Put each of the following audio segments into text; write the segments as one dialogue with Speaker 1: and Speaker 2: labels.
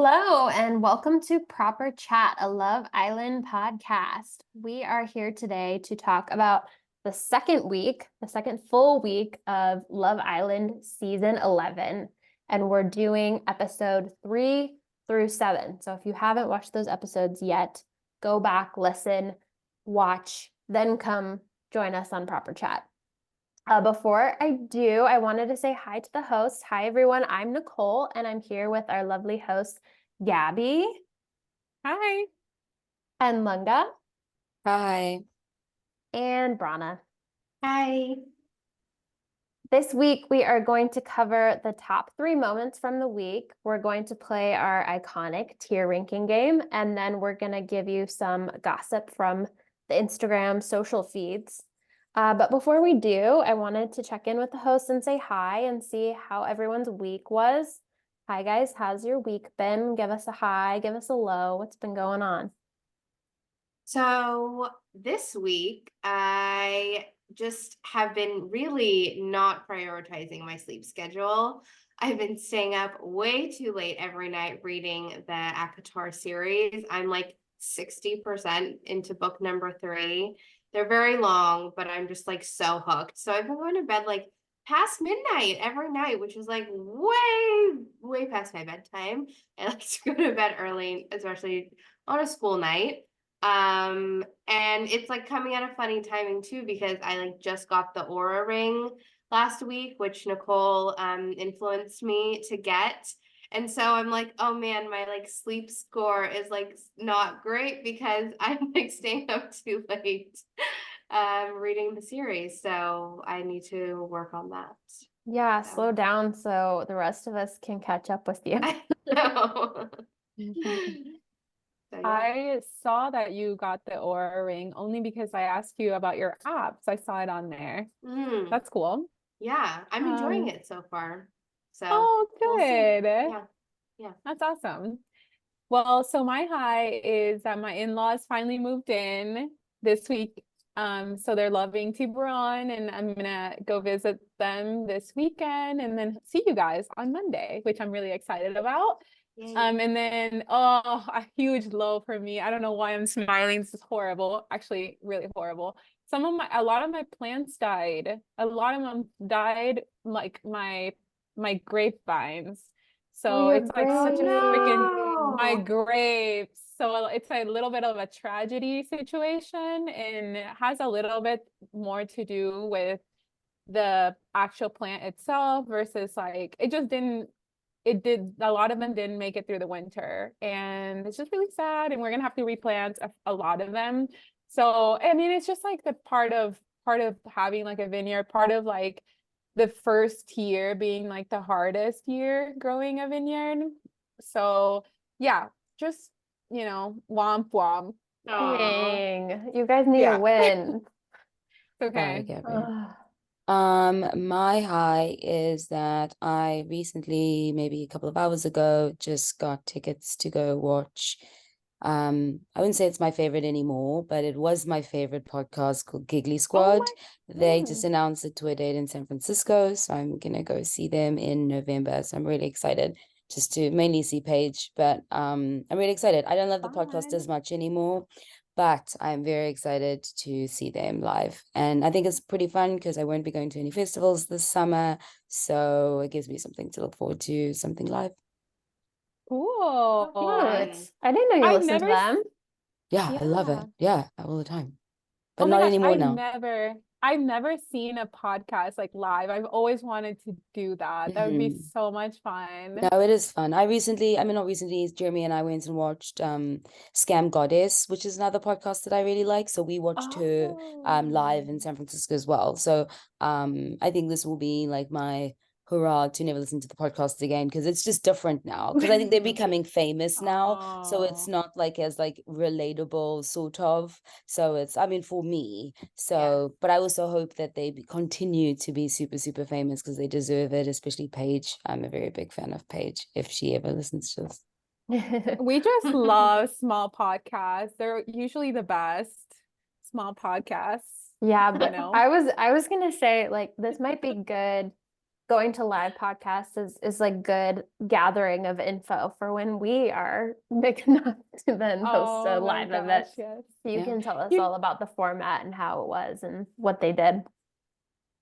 Speaker 1: Hello, and welcome to Proper Chat, a Love Island podcast. We are here today to talk about the second full week of Love Island season 11, and we're doing episode 3 through 7. So if you haven't watched those episodes yet, go back, listen, watch, then come join us on Proper Chat. Before I do, I wanted to say hi to the hosts. Hi, everyone. I'm Nicole, and I'm here with our lovely host, Gabby.
Speaker 2: Hi.
Speaker 1: And Lunga.
Speaker 3: Hi.
Speaker 1: And Brana.
Speaker 4: Hi.
Speaker 1: This week, we are going to cover the top 3 moments from the week. We're going to play our iconic tier ranking game, and then we're going to give you some gossip from the Instagram social feeds. But before we do, I wanted to check in with the hosts and say hi and see how everyone's week was. Hi, guys. How's your week been? Give us a hi, give us a low. What's been going on?
Speaker 4: So this week, I just have been really not prioritizing my sleep schedule. I've been staying up way too late every night reading the ACOTAR series. I'm like 60% into book number 3. They're very long, but I'm just like so hooked. So I've been going to bed like past midnight every night, which is like way past my bedtime. I like to go to bed early, especially on a school night. And it's like coming at a funny timing too, because I like just got the Aura ring last week, which Nicole influenced me to get. And so I'm like, oh man, my like sleep score is like not great because I'm like staying up too late reading the series. So I need to work on that.
Speaker 1: Yeah, slow down so the rest of us can catch up with you.
Speaker 4: I know. So, yeah.
Speaker 2: I saw that you got the Aura ring only because I asked you about your apps. I saw it on there. That's cool.
Speaker 4: Yeah, I'm enjoying it so far. So
Speaker 2: Oh,
Speaker 4: we'll see.
Speaker 2: good.
Speaker 4: Yeah.
Speaker 2: That's awesome. Well, so my high is that my in-laws finally moved in this week. So they're loving Tiburon, and I'm gonna go visit them this weekend and then see you guys on Monday, which I'm really excited about.
Speaker 4: Yay.
Speaker 2: And then a huge low for me. I don't know why I'm smiling. This is horrible. Actually, really horrible. A lot of my plants died. A lot of them died, like my grapevines. So it's like such a freaking my grapes. So it's a little bit of a tragedy situation, and it has a little bit more to do with the actual plant itself versus like a lot of them didn't make it through the winter, and it's just really sad, and we're gonna have to replant a lot of them. So I mean, it's just like the part of having like a vineyard, part of like the first year being like the hardest year growing a vineyard. So yeah, just womp womp.
Speaker 1: Dang, you guys need a win.
Speaker 2: Okay.
Speaker 3: My high is that I recently, maybe a couple of hours ago, just got tickets to go watch. I wouldn't say it's my favorite anymore, but it was my favorite podcast called Giggly Squad. They just announced a tour date in San Francisco, so I'm gonna go see them in November. So I'm really excited just to mainly see Paige, but I'm really excited. I don't love the podcast as much anymore, but I'm very excited to see them live. And I think it's pretty fun because I won't be going to any festivals this summer. So it gives me something to look forward to, something live.
Speaker 2: Cool.
Speaker 1: I didn't know you listened to them.
Speaker 3: Yeah, I love it. Yeah, all the time. But
Speaker 2: Oh my
Speaker 3: not
Speaker 2: gosh,
Speaker 3: anymore now.
Speaker 2: I've never seen a podcast like live. I've always wanted to do that. That would be so much fun.
Speaker 3: No, it is fun. Not recently, Jeremy and I went and watched Scam Goddess, which is another podcast that I really like. So we watched her live in San Francisco as well. So I think this will be like my hurrah to never listen to the podcast again, because it's just different now, because I think they're becoming famous now, so it's not like as like relatable sort of. So it's, I mean, for me, so but I also hope that they continue to be super famous, because they deserve it, especially Paige. I'm a very big fan of Paige, if she ever listens to this.
Speaker 2: We just love small podcasts. They're usually the best small podcasts.
Speaker 1: Yeah, but I was gonna say, like, this might be good going to live podcasts is like good gathering of info for when we are big enough to then host a
Speaker 2: Oh my
Speaker 1: live event.
Speaker 2: gosh, yes.
Speaker 1: You
Speaker 3: Yeah.
Speaker 1: can tell us
Speaker 2: You
Speaker 1: all about the format and how it was and what they did.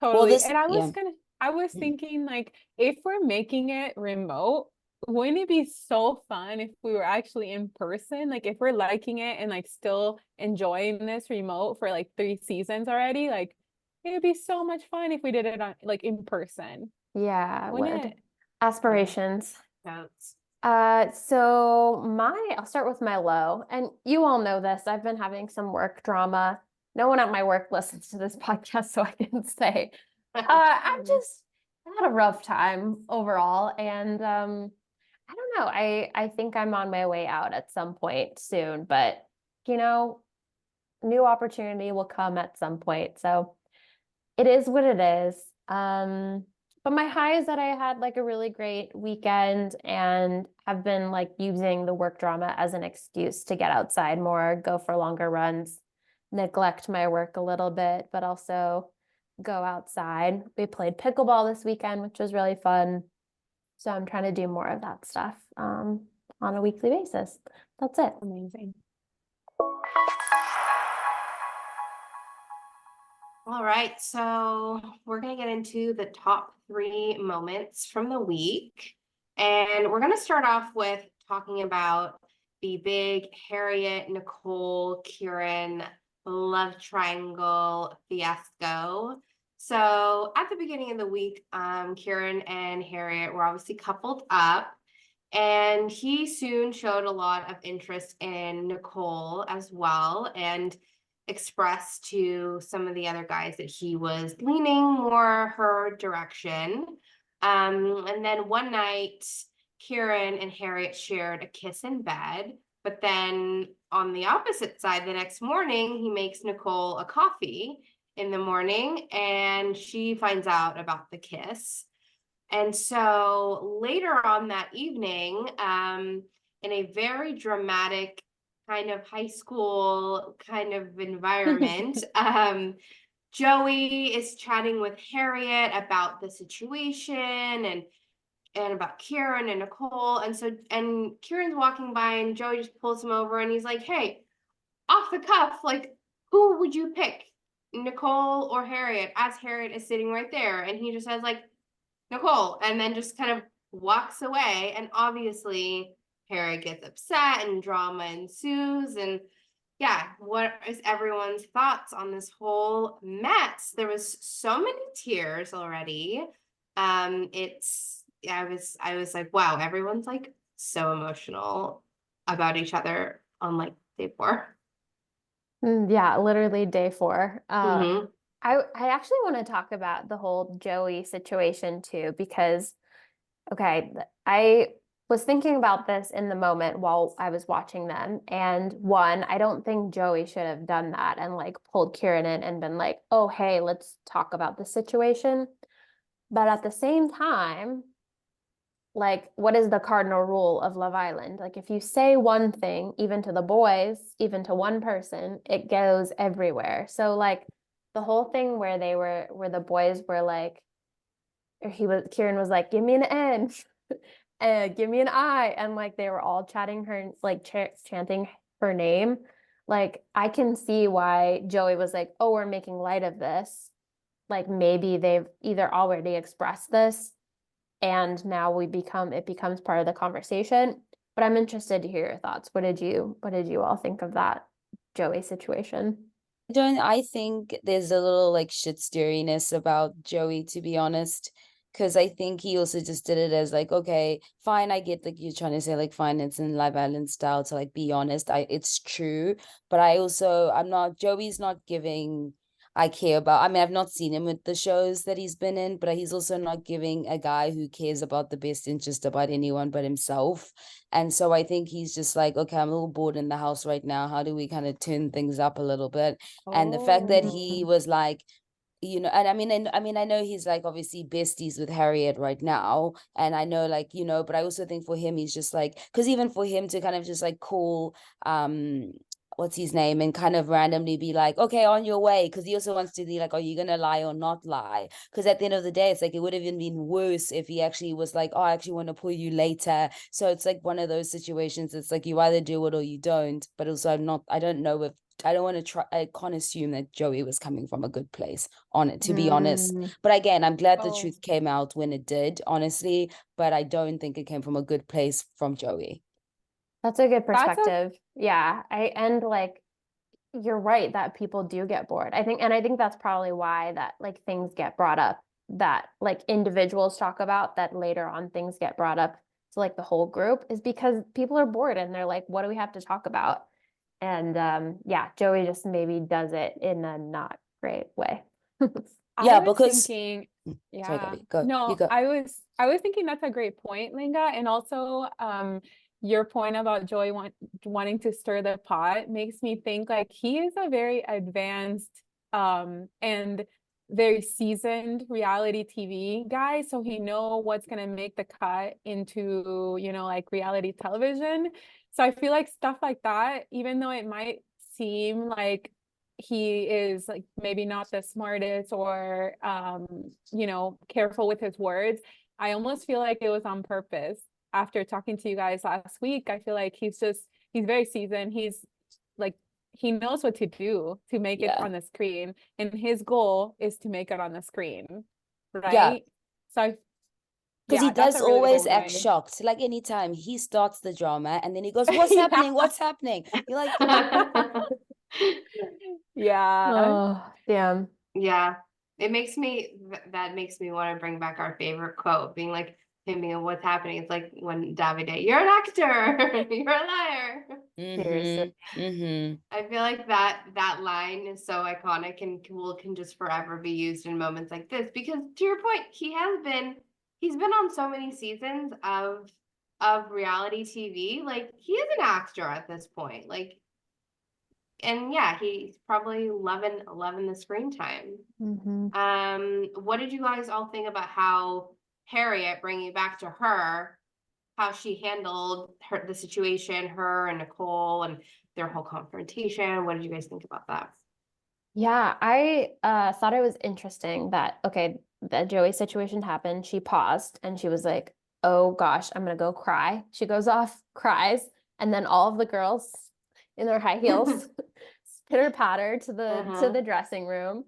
Speaker 3: Well,
Speaker 2: totally.
Speaker 3: this,
Speaker 2: And
Speaker 3: yeah.
Speaker 2: I was thinking like if we're making it remote, wouldn't it be so fun if we were actually in person? Like if we're liking it and like still enjoying this remote for like 3 seasons already, like it'd be so much fun if we did it on like in person,
Speaker 1: Yeah, it
Speaker 2: wouldn't
Speaker 1: would.
Speaker 2: it?
Speaker 1: Aspirations.
Speaker 4: Notes.
Speaker 1: I'll start with my low, and you all know this. I've been having some work drama. No one at my work listens to this podcast, so I can say, I've just had a rough time overall, and I don't know. I think I'm on my way out at some point soon, but you know, new opportunity will come at some point. So it is what it is. But my high is that I had like a really great weekend and have been like using the work drama as an excuse to get outside more, go for longer runs, neglect my work a little bit, but also go outside. We played pickleball this weekend, which was really fun. So I'm trying to do more of that stuff on a weekly basis. That's it.
Speaker 2: Amazing.
Speaker 4: All right, so we're going to get into the top 3 moments from the week. And we're going to start off with talking about the big Harriet, Nicole, Kieran love triangle fiasco. So at the beginning of the week, Kieran and Harriet were obviously coupled up. And he soon showed a lot of interest in Nicole as well. And expressed to some of the other guys that he was leaning more her direction. And then one night, Kieran and Harriet shared a kiss in bed. But then on the opposite side, the next morning, he makes Nicole a coffee in the morning and she finds out about the kiss. And so later on that evening, in a very dramatic kind of high school kind of environment, Joey is chatting with Harriet about the situation and about Kieran and Nicole. And Kieran's walking by and Joey just pulls him over and he's like, hey, off the cuff, like, who would you pick? Nicole or Harriet, as Harriet is sitting right there. And he just says, like, Nicole, and then just kind of walks away. And obviously, Harriet gets upset and drama ensues. And yeah, what is everyone's thoughts on this whole mess? There was so many tears already. I was like, wow, everyone's like so emotional about each other on like day 4.
Speaker 1: Yeah, literally day 4.
Speaker 4: Mm-hmm.
Speaker 1: I actually want to talk about the whole Joey situation too, because okay, I was thinking about this in the moment while I was watching them. And one, I don't think Joey should have done that and like pulled Kieran in and been like, oh, hey, let's talk about the situation. But at the same time, like, what is the cardinal rule of Love Island? Like, if you say one thing, even to the boys, even to one person, it goes everywhere. So, like, the whole thing where the boys were like, or Kieran was like, give me an N, and give me an I, and like they were all chatting her, like chanting her name. Like, I can see why Joey was like, oh, we're making light of this. Like, maybe they've either already expressed this and now it becomes part of the conversation. But I'm interested to hear your thoughts. What did you all think of that Joey situation?
Speaker 3: I think there's a little like shit stirriness about Joey, to be honest. Because I think he also just did it as like, okay, fine, I get like you're trying to say like fine, it's in Live Island style to like be honest. It's true. But Joey's not giving I care about. I mean, I've not seen him with the shows that he's been in, but he's also not giving a guy who cares about the best interest about anyone but himself. And so I think he's just like, okay, I'm a little bored in the house right now. How do we kind of turn things up a little bit? And the fact that he
Speaker 2: Oh.
Speaker 3: was like, and I know he's like obviously besties with Harriet right now, and I know like but I also think for him he's just like, because even for him to kind of just like call what's his name, and kind of randomly be like, okay, on your way, because he also wants to be like, are you gonna lie or not lie? Because at the end of the day, it's like it would have even been worse if he actually was like, oh, I actually want to pull you later. So it's like one of those situations. It's like you either do it or you don't. But also, I don't know if I don't want to try. I can't assume that Joey was coming from a good place on it, to be honest.
Speaker 1: Mm,
Speaker 3: But again, I'm glad the
Speaker 2: Oh,
Speaker 3: truth came out when it did, honestly. But I don't think it came from a good place from Joey.
Speaker 1: that's a good
Speaker 2: that's a
Speaker 1: perspective. Yeah, and like you're right that people do get bored. I think that's probably why that like things get brought up that like individuals talk about that later on things get brought up to like the whole group is because people are bored and they're like, what do we have to talk about? And yeah, Joey just maybe does it in a not great way.
Speaker 2: I
Speaker 3: Yeah,
Speaker 2: was
Speaker 3: because
Speaker 2: thinking,
Speaker 3: sorry,
Speaker 2: yeah,
Speaker 3: Gabby, go. You
Speaker 2: no,
Speaker 3: go.
Speaker 2: I was thinking that's a great point, Linga, and also your point about wanting to stir the pot makes me think like he is a very advanced and very seasoned reality TV guy, so he know what's gonna make the cut into, you know, like reality television. So I feel like stuff like that, even though it might seem like he is like maybe not the smartest or you know, careful with his words, I almost feel like it was on purpose. After talking to you guys last week, I feel like he's very seasoned. He's like he knows what to do to make it
Speaker 3: Yeah.
Speaker 2: on the screen, and his goal is to make it on the screen,
Speaker 3: Yeah.
Speaker 2: right? So
Speaker 3: Because he
Speaker 2: yeah, that's
Speaker 3: does
Speaker 2: a really
Speaker 3: always
Speaker 2: good
Speaker 3: act
Speaker 2: way.
Speaker 3: shocked. Like anytime he starts the drama and then he goes, what's
Speaker 2: Yeah.
Speaker 3: happening? What's happening? You're like,
Speaker 2: Yeah.
Speaker 1: Oh, damn.
Speaker 4: Yeah, it makes me that makes me want to bring back our favorite quote, being like him being what's happening. It's like when Davide, you're an actor, you're a liar.
Speaker 1: Seriously.
Speaker 4: I feel like that line is so iconic and can just forever be used in moments like this because to your point, he's been on so many seasons of reality TV. Like he is an actor at this point. Like and yeah, he's probably loving the screen time.
Speaker 1: Mm-hmm.
Speaker 4: What did you guys all think about how Harriet, bringing back to her, how she handled the situation, her and Nicole, and their whole confrontation? What did you guys think about that?
Speaker 1: Yeah, I thought it was interesting that okay, the Joey situation happened. She paused and she was like, "Oh gosh, I'm gonna go cry." She goes off, cries, and then all of the girls in their high heels pitter patter to
Speaker 4: Uh-huh.
Speaker 1: the dressing room.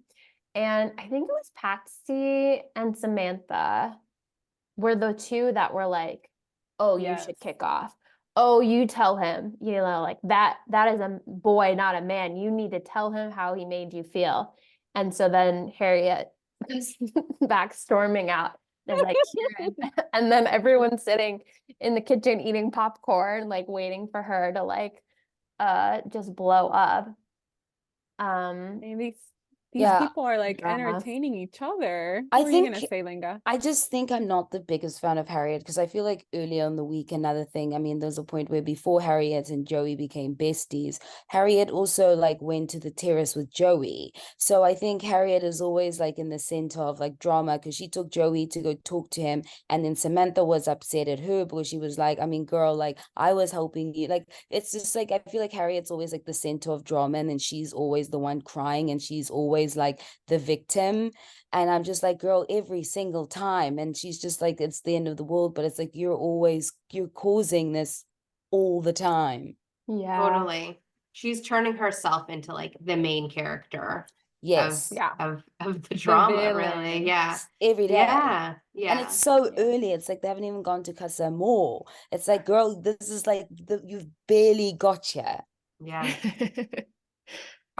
Speaker 1: And I think it was Patsy and Samantha were the two that were like, "Oh, you
Speaker 2: Yes.
Speaker 1: should kick off. Oh, you tell him, you know, like that is a boy, not a man. You need to tell him how he made you feel." And so then Harriet goes back storming out. There's like Kieran. And then everyone's sitting in the kitchen eating popcorn, like waiting for her to like just blow up. Um
Speaker 2: And these
Speaker 3: Yeah.
Speaker 2: people are like
Speaker 1: Drama.
Speaker 2: entertaining each other.
Speaker 3: I
Speaker 2: What were you gonna
Speaker 3: think
Speaker 2: say, Linga?
Speaker 3: I just think I'm not the biggest fan of Harriet because I feel like earlier in the week, another thing, I mean, there's a point where before Harriet and Joey became besties, Harriet also like went to the terrace with Joey. So I think Harriet is always like in the center of like drama because she took Joey to go talk to him. And then Samantha was upset at her because she was like, I mean, girl, like I was helping you. Like it's just like I feel like Harriet's always like the center of drama and then she's always the one crying and she's always like the victim. And I'm just like, girl, every single time. And she's just like, it's the end of the world. But it's like, you're causing this all the time.
Speaker 1: Yeah.
Speaker 4: Totally. She's turning herself into like the main character of
Speaker 3: Yes.
Speaker 2: Yeah,
Speaker 4: of the
Speaker 2: the
Speaker 4: drama, really.
Speaker 2: villain.
Speaker 4: Yeah.
Speaker 3: Every day.
Speaker 4: Yeah.
Speaker 3: And it's
Speaker 4: Yeah.
Speaker 3: so
Speaker 2: Yeah.
Speaker 3: early. It's like they haven't even gone to Casa More. It's like, girl, this is like you've barely got here.
Speaker 4: Yeah.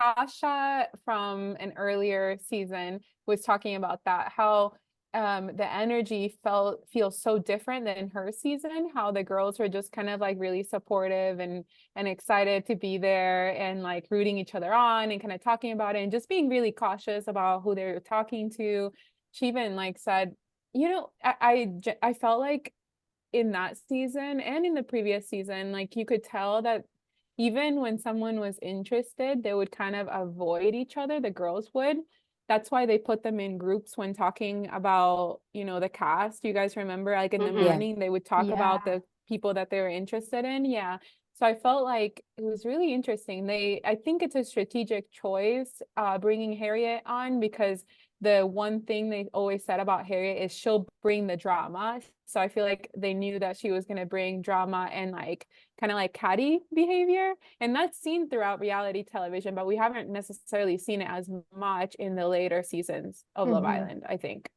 Speaker 2: Tasha from an earlier season was talking about that, how the energy feels so different than her season, how the girls were just kind of like really supportive and excited to be there and like rooting each other on and kind of talking about it and just being really cautious about who they were talking to. She even like said, you know, I felt like in that season and in the previous season, like you could tell that even when someone was interested, they would kind of avoid each other, the girls would. That's why they put them in groups when talking about, you know, the cast. You guys remember, like in the
Speaker 4: Mm-hmm.
Speaker 3: Yeah.
Speaker 2: morning, they would talk
Speaker 1: Yeah.
Speaker 2: about the people that they were interested in. Yeah. So I felt like it was really interesting. I think it's a strategic choice, bringing Harriet on, because the one thing they always said about Harriet is she'll bring the drama. So I feel like they knew that she was going to bring drama and like kind of like catty behavior. And that's seen throughout reality television, but we haven't necessarily seen it as much in the later seasons of Love Island, I think.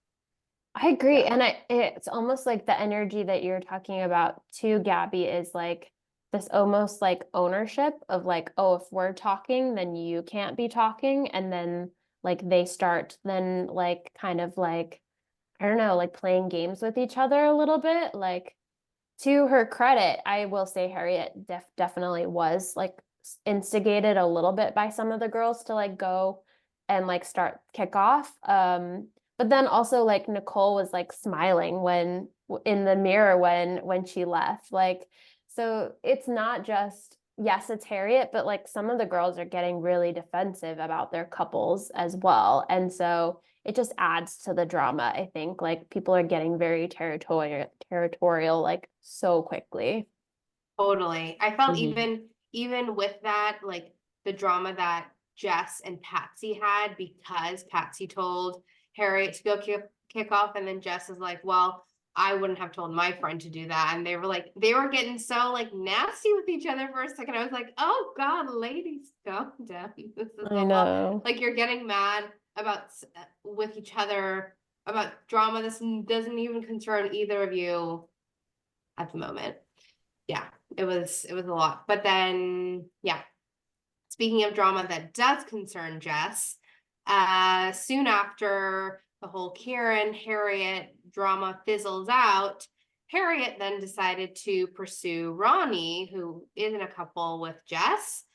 Speaker 1: I agree.
Speaker 4: Yeah.
Speaker 1: And it's almost like the energy that you're talking about too, Gabby, is like this almost like ownership of like, oh, if we're talking, then you can't be talking. And then like they start then like kind of like, I don't know, like playing games with each other a little bit. Like to her credit, I will say Harriet definitely was like instigated a little bit by some of the girls to like go and like start kick off. But then also like Nicole was like smiling when in the mirror when she left. Like, so it's not just, yes, it's Harriet, but like some of the girls are getting really defensive about their couples as well. And so it just adds to the drama, I think. Like people are getting very territorial like so quickly.
Speaker 4: Totally. I felt
Speaker 3: Mhm.
Speaker 4: even with that, like the drama that Jess and Patsy had, because Patsy told Harriet to go kick off, and then Jess is like, well, I wouldn't have told my friend to do that. And they were like, they were getting so like nasty with each other for a second. I was like, oh God, ladies, calm down. This is
Speaker 1: I
Speaker 4: a lot.
Speaker 1: know.
Speaker 4: Like you're getting mad about with each other about drama. This doesn't even concern either of you at the moment. Yeah, it was a lot. But then, yeah, speaking of drama that does concern Jess, soon after the whole Kieran Harriet drama fizzles out, Harriet then decided to pursue Ronnie, who is in a couple with Jess.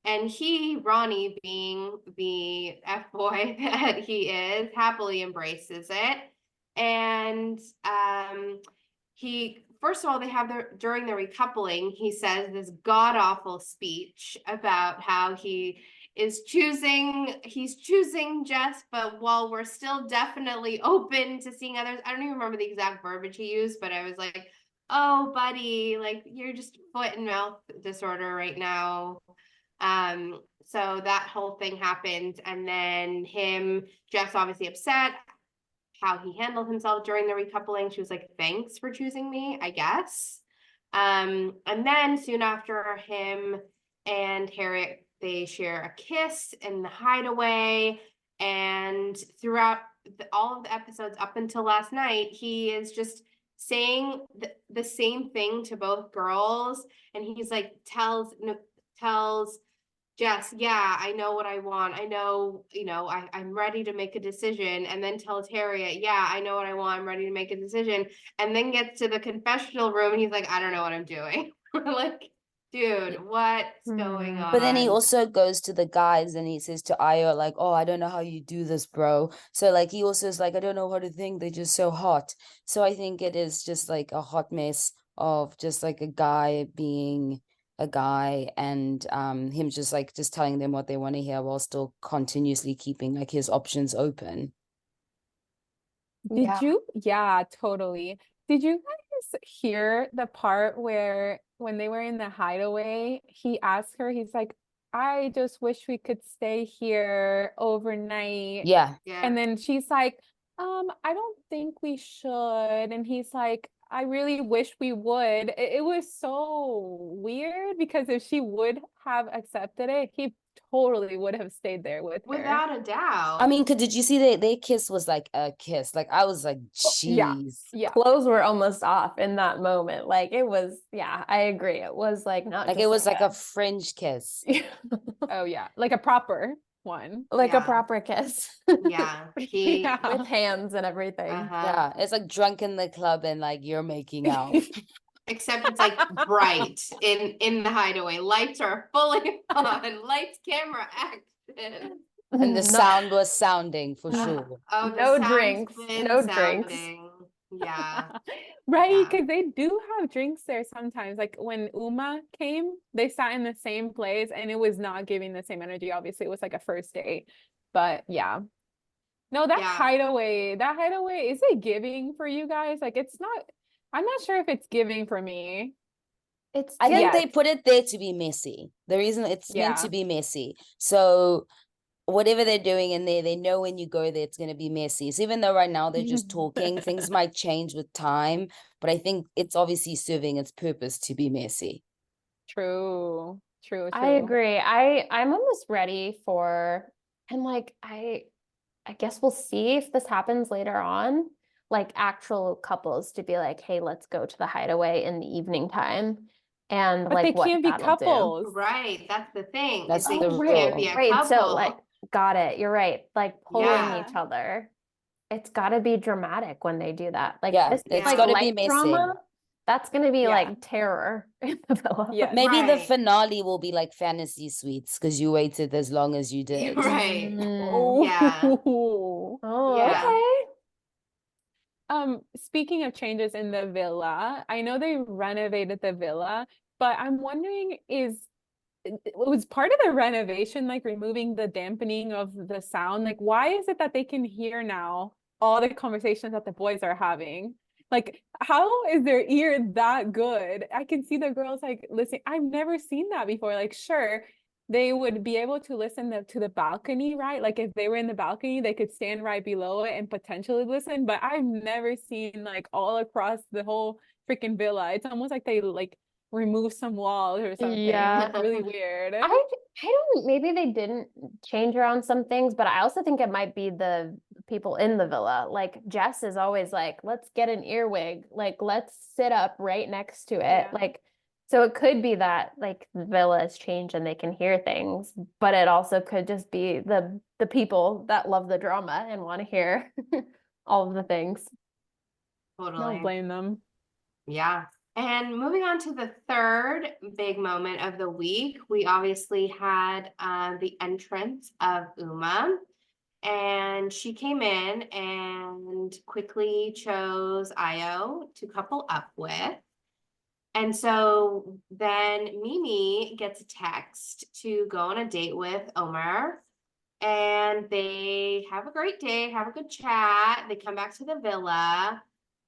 Speaker 4: And Ronnie, being the F-boy that he is, happily embraces it. And he, first of all, they have during the recoupling, he says this god awful speech about how he's choosing Jess, but while we're still definitely open to seeing others. I don't even remember the exact verbiage he used, but I was like, oh buddy, like you're just foot and mouth disorder right now. So that whole thing happened, and then Jeff's obviously upset how he handled himself during the recoupling. She was like, thanks for choosing me, I guess. And then soon after, him and Harriet, they share a kiss in the hideaway. And throughout all of the episodes up until last night, he is just saying the same thing to both girls. And he's like, tells Jess, yeah, I know what I want. I know, I'm ready to make a decision. And then tells Harriet, yeah, I know what I want. I'm ready to make a decision. And then gets to the confessional room and he's like, I don't know what I'm doing. Like, dude, what's going
Speaker 1: Hmm.
Speaker 3: But then he
Speaker 4: on?
Speaker 3: also goes to the guys and he says to Ayo, like, oh, I don't know how you do this, bro. So like he also is like, I don't know how to think, they're just so hot. So I think it is just like a hot mess of just like a guy being a guy, and him just telling them what they want to hear while still continuously keeping like his options open.
Speaker 1: Yeah.
Speaker 2: Yeah, totally. Did you guys hear the part where when they were in the hideaway, he asked her, he's like, I just wish we could stay here overnight.
Speaker 3: Yeah.
Speaker 4: Yeah.
Speaker 2: And then she's like, I don't think we should. And he's like, I really wish we would. It was so weird because if she would have accepted it, he totally would have stayed there with her.
Speaker 4: Without a doubt.
Speaker 3: I mean, did you see their kiss was like a kiss? Like I was like,
Speaker 2: Yeah.
Speaker 3: jeez.
Speaker 2: Yeah.
Speaker 1: Clothes were almost off in that moment. Like it was, yeah, I agree. It was like not
Speaker 3: Like
Speaker 1: just
Speaker 3: it was like a French kiss.
Speaker 2: Oh yeah. Like a proper one.
Speaker 1: like a
Speaker 4: Yeah.
Speaker 1: proper kiss
Speaker 4: Yeah.
Speaker 2: Yeah.
Speaker 1: with hands and everything.
Speaker 4: Uh-huh.
Speaker 3: Yeah, it's like drunk in the club and like you're making out.
Speaker 4: Except it's like bright in the hideaway. Lights are fully on. Lights, camera, action.
Speaker 3: And the
Speaker 1: No,
Speaker 3: sound was sounding for sure.
Speaker 4: Oh, the
Speaker 1: no
Speaker 4: sound's
Speaker 1: drinks,
Speaker 4: been
Speaker 1: no drinks.
Speaker 4: sounding. Yeah.
Speaker 2: Right,
Speaker 4: Yeah.
Speaker 2: because they do have drinks there sometimes. Like when Uma came, they sat in the same place and it was not giving the same energy. Obviously, it was like a first date. But yeah. No,
Speaker 4: Yeah.
Speaker 2: that hideaway, is it giving for you guys? Like it's not, I'm not sure if it's giving for me.
Speaker 1: It's
Speaker 3: I think
Speaker 2: Yeah.
Speaker 3: they put it there to be messy. The reason it's meant
Speaker 2: Yeah.
Speaker 3: to be messy. So whatever they're doing in there, they know when you go there, it's going to be messy. So even though right now they're just talking, things might change with time. But I think it's obviously serving its purpose to be messy.
Speaker 2: True. True.
Speaker 1: I agree. I'm almost ready for, and like I guess we'll see if this happens later on, like actual couples to be like, hey, let's go to the hideaway in the evening time, and
Speaker 2: But they
Speaker 1: like what
Speaker 2: can't be
Speaker 1: that'll do.
Speaker 2: couples.
Speaker 4: Right, that's the thing.
Speaker 3: That's
Speaker 4: They
Speaker 3: the
Speaker 1: Oh,
Speaker 4: can't
Speaker 1: right,
Speaker 4: be
Speaker 3: rule.
Speaker 4: a
Speaker 1: right. So like,
Speaker 4: couple.
Speaker 1: got it. You're right. Like pulling
Speaker 4: Yeah.
Speaker 1: each other. It's got to be dramatic when they do that. Like
Speaker 3: Yeah,
Speaker 1: this,
Speaker 3: it's
Speaker 4: Yeah.
Speaker 1: like
Speaker 3: got to be
Speaker 1: light
Speaker 3: messy.
Speaker 1: drama. That's gonna be
Speaker 2: Yeah.
Speaker 1: like terror in the villa.
Speaker 2: Yes.
Speaker 3: Maybe the
Speaker 4: Right.
Speaker 3: finale will be like fantasy suites because you waited as long as you did.
Speaker 4: Right.
Speaker 1: Mm.
Speaker 4: Yeah.
Speaker 2: Oh.
Speaker 1: Oh,
Speaker 4: Yeah.
Speaker 1: okay.
Speaker 2: Speaking of changes in the villa, I know they renovated the villa, but I'm wondering was part of the renovation like removing the dampening of the sound? Like, why is it that they can hear now all the conversations that the boys are having? Like, how is their ear that good? I can see the girls like listening. I've never seen that before. Like, sure, they would be able to listen to the balcony, right? Like, if they were in the balcony, they could stand right below it and potentially listen. But I've never seen like all across the whole freaking villa. It's almost like they like remove some walls or something.
Speaker 1: Yeah.
Speaker 2: It's really weird.
Speaker 1: I don't, maybe they didn't change around some things, but I also think it might be the people in the villa. Like Jess is always like, let's get an earwig. Like, let's sit up right next to it.
Speaker 2: Yeah.
Speaker 1: Like, so it could be that like the villa has changed and they can hear things, but it also could just be the people that love the drama and want to hear all of the things.
Speaker 2: Don't
Speaker 4: Totally.
Speaker 2: blame them.
Speaker 4: Yeah. And moving on to the third big moment of the week, we obviously had the entrance of Uma. And she came in and quickly chose Io to couple up with. And so then Mimi gets a text to go on a date with Omar. And they have a great day, have a good chat. They come back to the villa.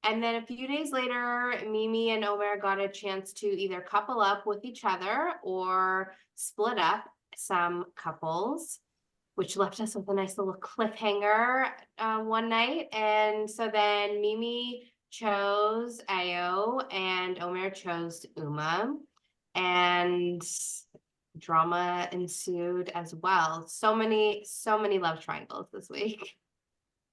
Speaker 4: And then a few days later, Mimi and Omer got a chance to either couple up with each other or split up some couples, which left us with a nice little cliffhanger one night. And so then Mimi chose Ayo and Omer chose Uma. And drama ensued as well. So many love triangles this week.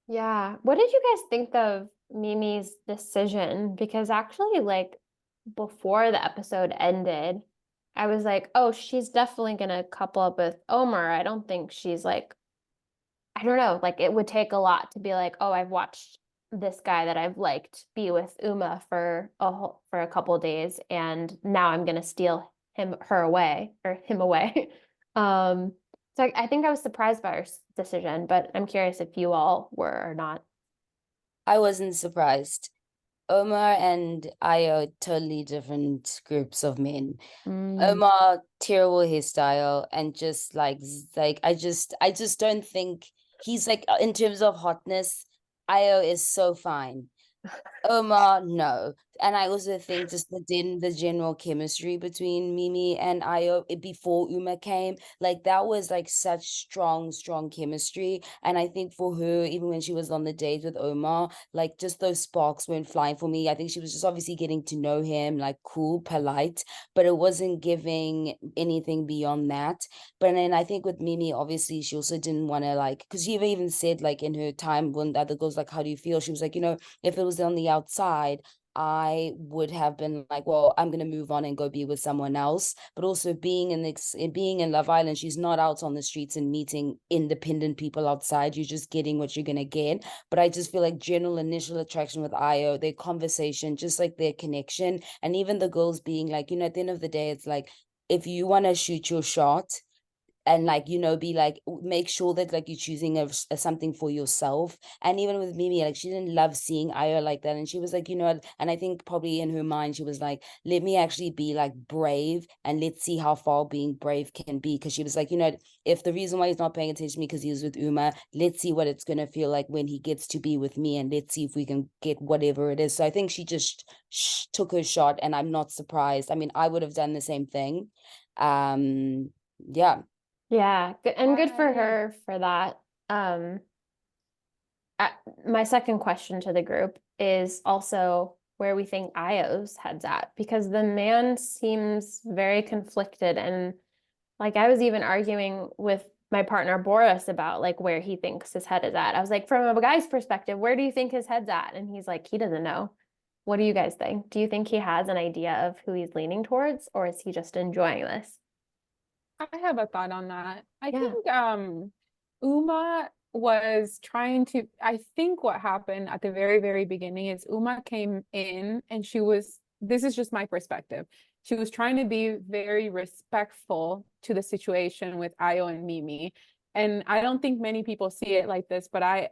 Speaker 1: Yeah. What did you guys think of Mimi's decision? Because actually, like before the episode ended, I was like, oh, she's definitely gonna couple up with Omar. I don't think she's like, I don't know, like it would take a lot to be like, oh, I've watched this guy that I've liked be with Uma for a couple days, and now I'm gonna steal her away or him away. So I think I was surprised by her decision, but I'm curious if you all were or not.
Speaker 3: I wasn't surprised. Omar and Io, totally different groups of men. Omar, terrible hairstyle, and just like I just don't think he's like in terms of hotness, Io is so fine. Omar, no. And I also think just the general chemistry between Mimi and Io before Uma came, like that was like such strong chemistry. And I think for her, even when she was on the date with Omar, like just those sparks weren't flying for me. I think she was just obviously getting to know him, like cool, polite, but it wasn't giving anything beyond that. But then I think with Mimi, obviously, she also didn't want to like, because she even said like in her time when the other girls like, how do you feel? She was like, if it was on the outside, I would have been like, well, I'm gonna move on and go be with someone else. But also being in Love Island, she's not out on the streets and meeting independent people outside. You're just getting what you're gonna get. But I just feel like general initial attraction with Io, their conversation, just like their connection, and even the girls being like, at the end of the day, it's like if you want to shoot your shot, and like, you know, be like, make sure that like you're choosing a something for yourself. And even with Mimi, like she didn't love seeing Ayo like that, and she was like, you know, and I think probably in her mind she was like, let me actually be like brave, and let's see how far being brave can be, because she was like, you know, if the reason why he's not paying attention to me because he was with Uma, let's see what it's going to feel like when he gets to be with me, and let's see if we can get whatever it is. So I think she just took her shot, and I'm not surprised. I mean, I would have done the same thing. Yeah.
Speaker 1: Yeah, and good for
Speaker 2: I
Speaker 1: her for that. Uh, my second question to the group is also where we think Io's head's at, because the man seems very conflicted, and like I was even arguing with my partner Boris about like where he thinks his head is at. I was like, from a guy's perspective, where do you think his head's at? And he's like, he doesn't know. What do you guys think? Do you think he has an idea of who he's leaning towards, or is he just enjoying this?
Speaker 2: have a thought on that. I
Speaker 1: Yeah.
Speaker 2: think Uma was trying to, I think what happened at the very, very beginning is Uma came in and she was, this is just my perspective. She was trying to be very respectful to the situation with Ayo and Mimi. And I don't think many people see it like this, but I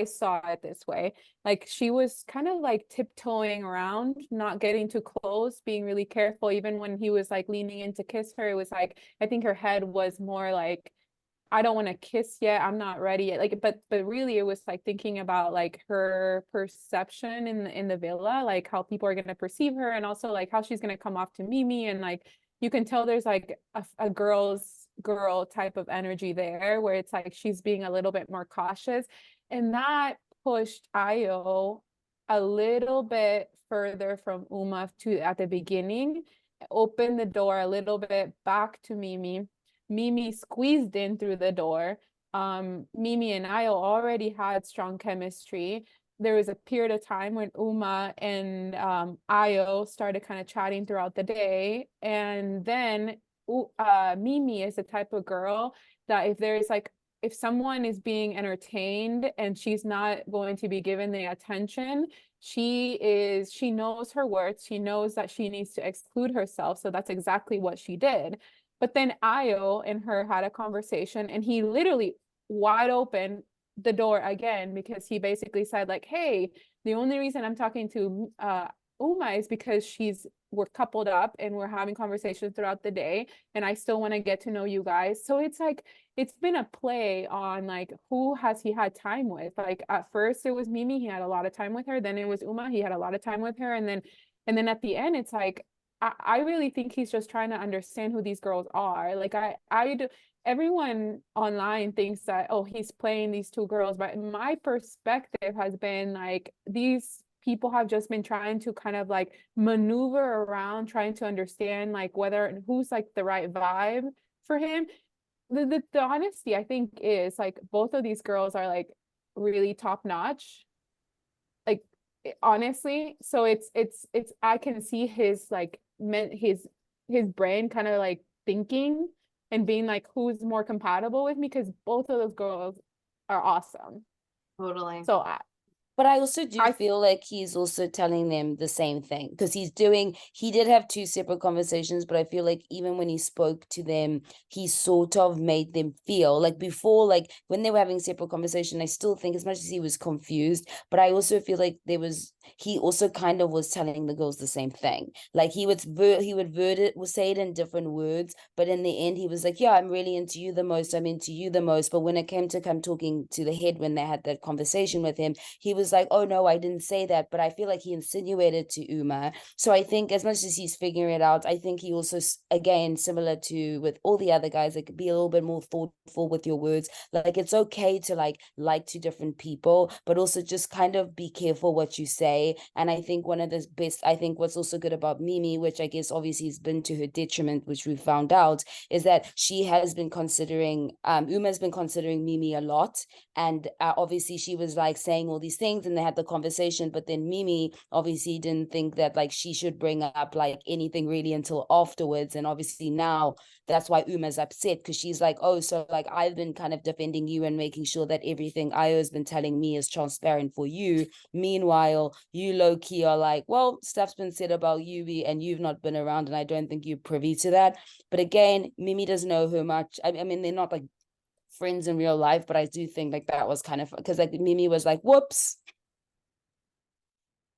Speaker 2: saw it this way. Like she was kind of like tiptoeing around, not getting too close, being really careful. Even when he was like leaning in to kiss her, it was like, I think her head was more like, I don't want to kiss yet. I'm not ready yet. Like, but really it was like thinking about like her perception in the villa, like how people are gonna perceive her, and also like how she's gonna come off to Mimi. And like you can tell there's like a girl type of energy there where it's like she's being a little bit more cautious. And that pushed Ayo a little bit further from Uma to at the beginning, opened the door a little bit back to Mimi. Mimi squeezed in through the door. Mimi and Ayo already had strong chemistry. There was a period of time when Uma and Ayo started kind of chatting throughout the day. And then Mimi is the type of girl that if there's like, if someone is being entertained and she's not going to be given the attention, she knows her worth. She knows that she needs to exclude herself. So that's exactly what she did. But then Ayo and her had a conversation, and he literally wide open the door again, because he basically said like, hey, the only reason I'm talking to Uma is because we're coupled up and we're having conversations throughout the day, and I still want to get to know you guys. So it's like it's been a play on like who has he had time with. Like at first it was Mimi, he had a lot of time with her, then it was Uma, he had a lot of time with her, and then at the end it's like I really think he's just trying to understand who these girls are. Like everyone online thinks that, oh, he's playing these two girls, but my perspective has been like these people have just been trying to kind of like maneuver around, trying to understand like whether who's like the right vibe for him. The honesty I think is like both of these girls are like really top notch, like honestly. So it's I can see his like meant his brain kind of like thinking and being like who's more compatible with me, because both of those girls are awesome.
Speaker 4: Totally.
Speaker 2: So
Speaker 3: But I also do
Speaker 2: I
Speaker 3: feel like he's also telling them the same thing, because he did have two separate conversations, but I feel like even when he spoke to them, he sort of made them feel like before, like when they were having separate conversation, I still think as much as he was confused, but I also feel like he also kind of was telling the girls the same thing. Like he would say it in different words, but in the end he was like, yeah, I'm really into you the most. I'm into you the most. But when it came to come talking to the head, when they had that conversation with him, he was like, oh no, I didn't say that. But I feel like he insinuated to Uma. So I think as much as he's figuring it out, I think he also, again, similar to with all the other guys, like be a little bit more thoughtful with your words. Like it's okay to like to different people, but also just kind of be careful what you say. And I think one of the best, I think what's also good about Mimi, which I guess obviously has been to her detriment, which we found out, is that she has been considering, Uma's been considering Mimi a lot. And obviously she was like saying all these things, and they had the conversation, but then Mimi obviously didn't think that like she should bring up like anything really until afterwards. And obviously now that's why Uma's upset, because she's like, oh, so like I've been kind of defending you and making sure that everything Ayo has been telling me is transparent for you. Meanwhile, you low-key are like, well, stuff's been said about you and you've not been around, and I don't think you're privy to that. But again, Mimi doesn't know her much. I mean, they're not like friends in real life, but I do think like that was kind of, because like Mimi was like, whoops.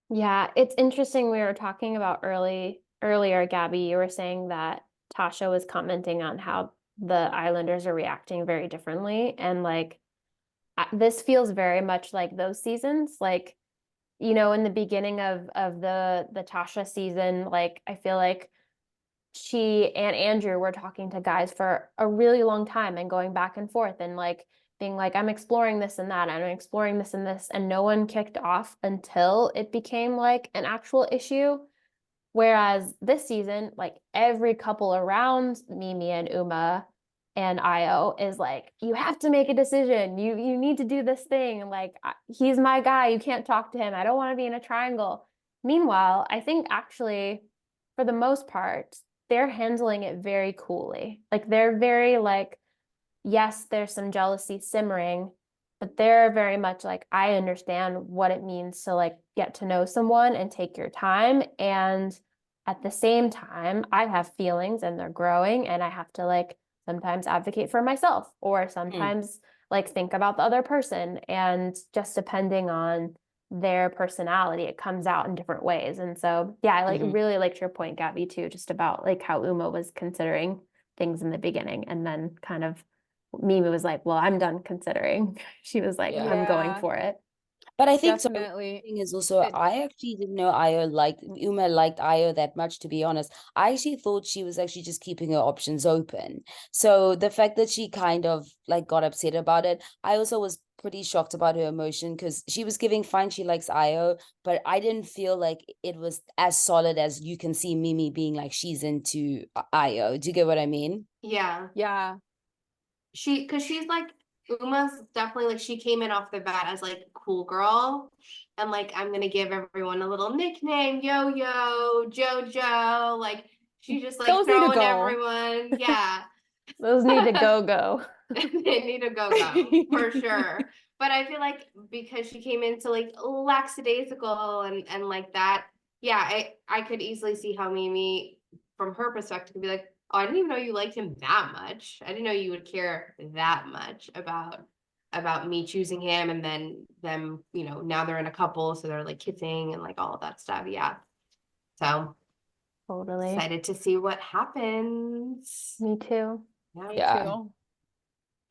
Speaker 1: Yeah, it's interesting. We were talking about earlier, Gabby, you were saying that Tasha was commenting on how the Islanders are reacting very differently. And like this feels very much like those seasons. Like, you know, in the beginning of the Tasha season, like I feel like she and Andrew were talking to guys for a really long time and going back and forth and like being like, I'm exploring this and that, and I'm exploring this and this, and no one kicked off until it became like an actual issue. Whereas this season, like every couple around Mimi and Uma and Io is like, you have to make a decision. You need to do this thing. Like he's my guy. You can't talk to him. I don't want to be in a triangle. Meanwhile, I think actually, for the most part, they're handling it very coolly. Like they're very like, yes, there's some jealousy simmering, but they're very much like, I understand what it means to like get to know someone and take your time. And at the same time, I have feelings and they're growing, and I have to like sometimes advocate for myself or sometimes like think about the other person. And just depending on their personality, it comes out in different ways. And so, yeah, I like really liked your point, Gabby, too, just about like how Uma was considering things in the beginning and then kind of Mimi was like, well, I'm done considering. She was like,
Speaker 3: Yeah.
Speaker 1: I'm going
Speaker 2: Yeah,
Speaker 1: for it.
Speaker 3: But I think so.
Speaker 2: definitely.
Speaker 3: Thing is also,
Speaker 2: It,
Speaker 3: I actually didn't know Uma liked Io that much, to be honest. I actually thought she was actually just keeping her options open. So the fact that she kind of like got upset about it, I also was pretty shocked about her emotion, because she was giving fine, she likes Io, but I didn't feel like it was as solid as you can see Mimi being like she's into Io. Do you get what I mean?
Speaker 4: Yeah.
Speaker 2: yeah.
Speaker 4: Because she's like, Uma's definitely like, she came in off the bat as like cool girl, and like, I'm gonna give everyone a little nickname, Yo-Yo, JoJo, like she just like
Speaker 2: Those need to
Speaker 4: throwing
Speaker 2: go.
Speaker 4: everyone, yeah.
Speaker 1: Those need to go.
Speaker 4: They need to go for sure. But I feel like because she came into like lackadaisical and like that, yeah, I could easily see how Mimi, from her perspective, could be like, oh, I didn't even know you liked him that much. I didn't know you would care that much about me choosing him, and then them, you know, now they're in a couple, so they're like kissing and like all of that stuff. Yeah. So
Speaker 1: Totally.
Speaker 4: excited to see what happens.
Speaker 1: Me too.
Speaker 4: Yeah.
Speaker 2: Me
Speaker 3: Yeah.
Speaker 2: too.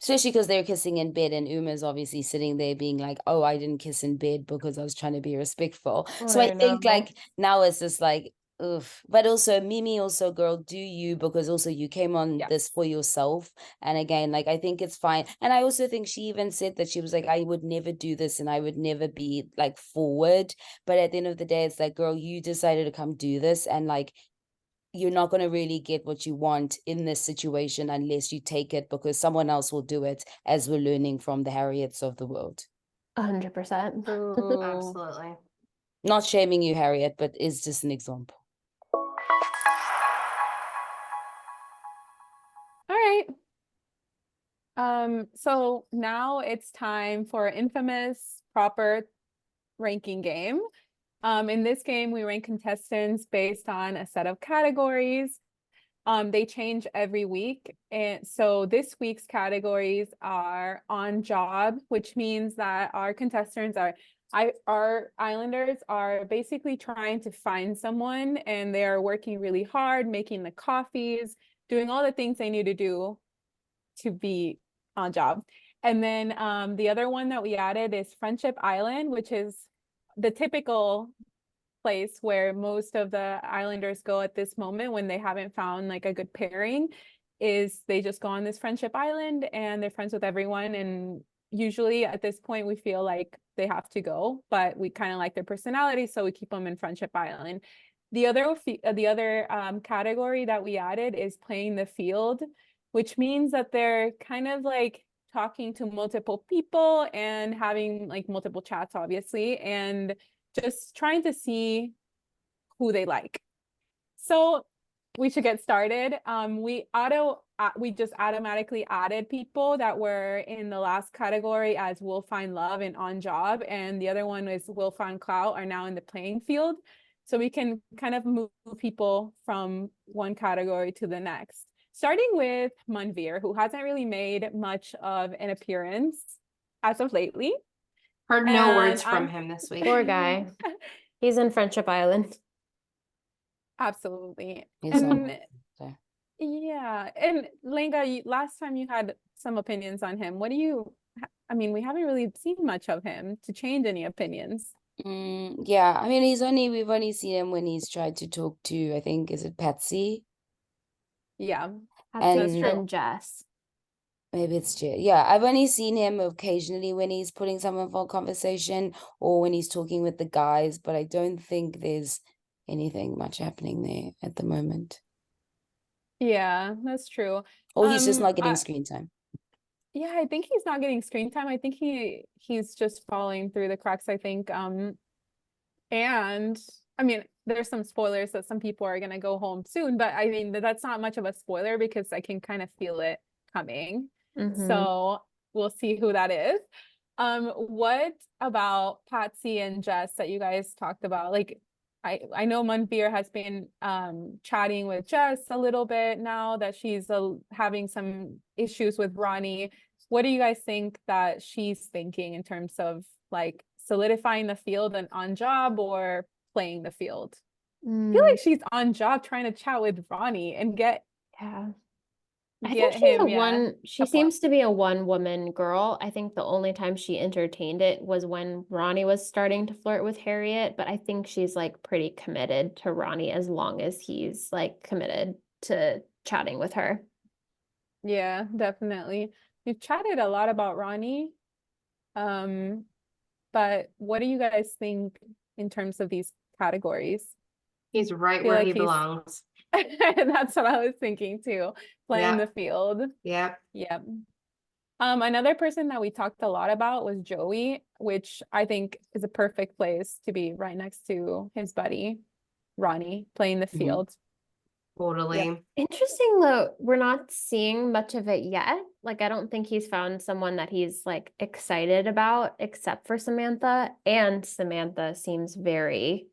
Speaker 3: Especially because they're kissing in bed, and Uma's obviously sitting there being like, oh, I didn't kiss in bed because I was trying to be respectful. So I think like now it's just like, oof. But also Mimi, also, girl, do you, because also you came on this for yourself. And again, like I think it's fine. And I also think she even said that she was like, I would never do this and I would never be like forward. But at the end of the day, it's like, girl, you decided to come do this, and like you're not going to really get what you want in this situation unless you take it, because someone else will do it, as we're learning from the Harriets of the world.
Speaker 1: 100%.
Speaker 2: True.
Speaker 4: Absolutely.
Speaker 3: Not shaming you, Harriet, but it's just an example.
Speaker 2: All right. So now it's time for our infamous proper ranking game. In this game, we rank contestants based on a set of categories. They change every week. And so this week's categories are on job, which means that our contestants our Islanders are basically trying to find someone, and they are working really hard, making the coffees, doing all the things they need to do to be on job. And then the other one that we added is Friendship Island, which is the typical place where most of the Islanders go at this moment when they haven't found like a good pairing. Is they just go on this Friendship Island and they're friends with everyone, and usually at this point we feel like they have to go, but we kind of like their personality, so we keep them in Friendship Island. The other category that we added is playing the field, which means that they're kind of like talking to multiple people and having like multiple chats, obviously, and just trying to see who they like. So we should get started. We just automatically added people that were in the last category as will find love and on job, and the other one is will find clout are now in the playing field. So we can kind of move people from one category to the next. Starting with Manveer, who hasn't really made much of an appearance as of lately.
Speaker 4: Heard no words
Speaker 2: And
Speaker 4: from him this week.
Speaker 1: Poor guy. He's in Friendship Island.
Speaker 2: Absolutely.
Speaker 3: He's on
Speaker 2: And
Speaker 3: so.
Speaker 2: yeah, and Lenga, last time you had some opinions on him. What do you, I mean, we haven't really seen much of him to change any opinions.
Speaker 3: Yeah, I mean, we've only seen him when he's tried to talk to, I think, is it Patsy?
Speaker 2: Yeah,
Speaker 1: That's
Speaker 3: And-
Speaker 1: and Jess.
Speaker 3: Maybe it's Jay. Yeah, I've only seen him occasionally when he's putting someone for a conversation or when he's talking with the guys, but I don't think there's anything much happening there at the moment.
Speaker 2: yeah, that's true.
Speaker 3: Or he's just not getting
Speaker 2: I-
Speaker 3: screen time.
Speaker 2: Yeah, I think he's not getting screen time. I think he's just falling through the cracks, I think. And I mean, there's some spoilers that some people are gonna go home soon, but I mean that's not much of a spoiler because I can kind of feel it coming.
Speaker 1: Mhm.
Speaker 2: So we'll see who that is. What about Patsy and Jess that you guys talked about? Like, I know Manveer has been chatting with Jess a little bit now that she's having some issues with Ronnie. What do you guys think that she's thinking in terms of like solidifying the field and on job or playing the field? I feel
Speaker 1: Mm,
Speaker 2: like she's on job trying to chat with Ronnie and get
Speaker 1: yeah. I
Speaker 2: get
Speaker 1: think she's
Speaker 2: him,
Speaker 1: a
Speaker 2: yeah.
Speaker 1: one, she
Speaker 2: a point.
Speaker 1: seems to be a one-woman girl. I think the only time she entertained it was when Ronnie was starting to flirt with Harriet, but I think she's like pretty committed to Ronnie as long as he's like committed to chatting with her.
Speaker 2: Yeah, definitely. We've chatted a lot about Ronnie. But what do you guys think in terms of these categories?
Speaker 4: He's right
Speaker 2: Feel
Speaker 4: where
Speaker 2: like
Speaker 4: he
Speaker 2: he's-
Speaker 4: belongs.
Speaker 2: That's what I was thinking too. Playing
Speaker 4: Yeah.
Speaker 2: the field.
Speaker 4: Yep.
Speaker 2: Yep. Another person that we talked a lot about was Joey, which I think is a perfect place to be right next to his buddy, Ronnie, playing the
Speaker 3: Mhm.
Speaker 2: field.
Speaker 4: Totally.
Speaker 1: Interesting though, we're not seeing much of it yet. Like, I don't think he's found someone that he's like excited about, except for Samantha. And Samantha seems very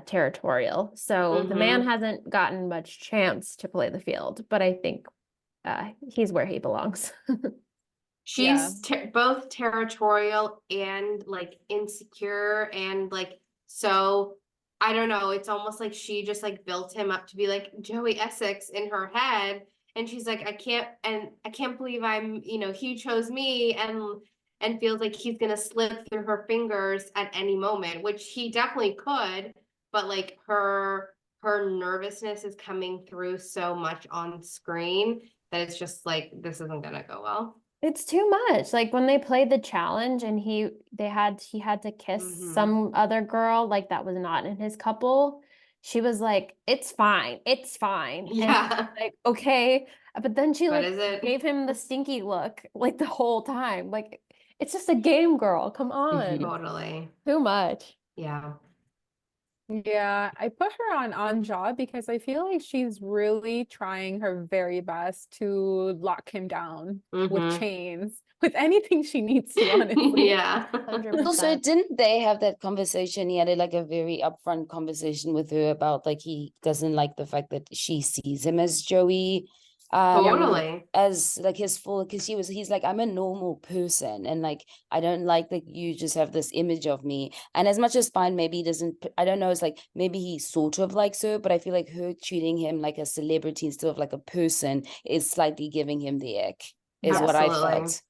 Speaker 1: territorial. So the man hasn't gotten much chance to play the field, but I think he's where he belongs.
Speaker 4: She's both territorial and like insecure and like so I don't know, it's almost like she just like built him up to be like Joey Essex in her head, and she's like I can't believe he chose me, and feels like he's gonna slip through her fingers at any moment, which he definitely could, but like her nervousness is coming through so much on screen that it's just like this isn't gonna go well.
Speaker 1: It's too much. Like when they played the challenge and he had to kiss some other girl like that was not in his couple. She was like, "It's fine. It's fine." And
Speaker 4: Yeah.
Speaker 1: like, okay. But then she
Speaker 4: But
Speaker 1: like
Speaker 4: is it?
Speaker 1: gave him the stinky look like the whole time. Like, it's just a game, girl. Come on.
Speaker 4: Totally.
Speaker 1: Too much.
Speaker 4: Yeah.
Speaker 2: Yeah, I put her on job because I feel like she's really trying her very best to lock him down with chains, with anything she needs to, honestly.
Speaker 4: Yeah.
Speaker 1: 100%.
Speaker 3: Also, didn't they have that conversation? He had like a very upfront conversation with her about like he doesn't like the fact that she sees him as Joey.
Speaker 4: Totally.
Speaker 3: As like his full, because he's like, I'm a normal person and like I don't like that you just have this image of me. And as much as fine, maybe he doesn't, I don't know, it's like maybe he sort of likes her, but I feel like her treating him like a celebrity instead of like a person is slightly giving him the ick, is what I
Speaker 4: Absolutely.
Speaker 3: felt.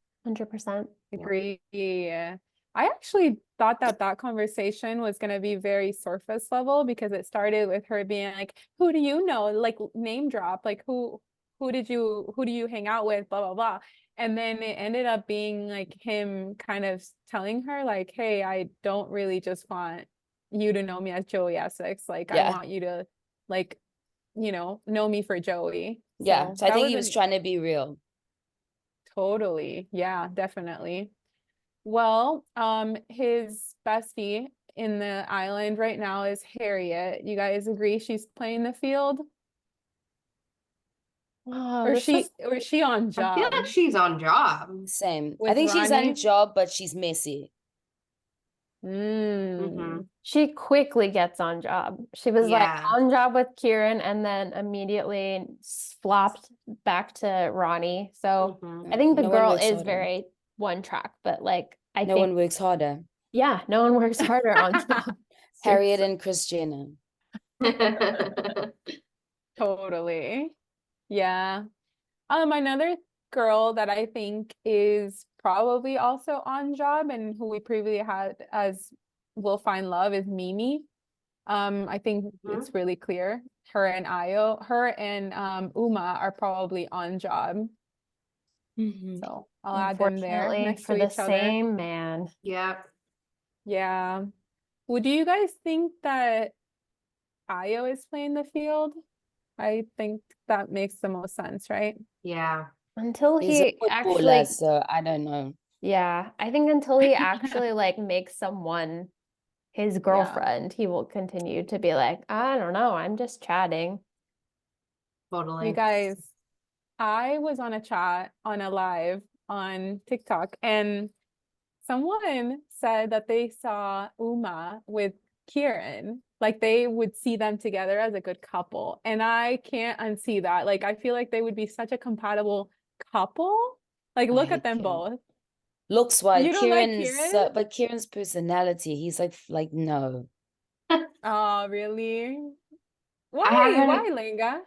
Speaker 1: 100%.
Speaker 2: Agree. Yeah. I actually thought that conversation was going to be very surface level because it started with her being like, who do you know? Like name drop, like who do you hang out with? Blah, blah, blah. And then it ended up being like him kind of telling her like, hey, I don't really just want you to know me as Joey Essex. Like I want you to like, know me for Joey.
Speaker 3: Yeah. So I
Speaker 2: that
Speaker 3: think he was
Speaker 2: an-
Speaker 3: trying to be real.
Speaker 2: Totally. Yeah, definitely. Well, his bestie in the island right now is Harriet. You guys agree she's playing the field?
Speaker 1: Oh,
Speaker 2: Or
Speaker 1: this was
Speaker 2: is she on
Speaker 4: I feel
Speaker 2: job
Speaker 4: like she's on job.
Speaker 3: Same. I
Speaker 2: with
Speaker 3: think she's on
Speaker 2: Ronnie?
Speaker 3: job, but she's messy.
Speaker 2: Mm.
Speaker 1: she quickly gets on job. She was like
Speaker 4: Yeah.
Speaker 1: on job with Kieran and then immediately flopped back to Ronnie. So I think the
Speaker 3: No one
Speaker 1: girl
Speaker 3: works
Speaker 1: is
Speaker 3: harder.
Speaker 1: very one track, but like I
Speaker 3: No
Speaker 1: think
Speaker 3: one works harder.
Speaker 1: yeah, no one works harder on job.
Speaker 3: Harriet and Kris Jenner.
Speaker 2: Totally. Yeah. Another girl that I think is probably also on job and who we previously had as Will Find Love is Mimi. I think it's really clear. Her and Uma are probably on job. So I'll add them there
Speaker 1: Unfortunately,
Speaker 2: next
Speaker 1: for
Speaker 2: to
Speaker 1: the
Speaker 2: each other.
Speaker 1: same man.
Speaker 4: Yep.
Speaker 2: Yeah. Would you guys think that Io is playing the field? I think that makes the most sense, right?
Speaker 4: Yeah.
Speaker 1: Until
Speaker 3: He's a
Speaker 1: he
Speaker 3: footballer,
Speaker 1: actually,
Speaker 3: so I don't know.
Speaker 1: yeah, I think until he actually like makes someone his girlfriend, he will continue to be like, I don't know, I'm just chatting.
Speaker 4: Totally.
Speaker 2: You guys, I was on a chat on a live on TikTok and someone said that they saw Uma with Kieran, like they would see them together as a good couple. And I can't unsee that. Like I feel like they would be such a compatible couple. Like
Speaker 3: I
Speaker 2: look at
Speaker 3: hate
Speaker 2: them
Speaker 3: Kieran.
Speaker 2: both.
Speaker 3: Looks wise,
Speaker 2: You don't like
Speaker 3: Kieran's
Speaker 2: Kieran?
Speaker 3: but Kieran's personality, he's like no.
Speaker 2: Oh, really?
Speaker 4: I
Speaker 2: Why?
Speaker 4: haven't.
Speaker 2: Why, Lenga?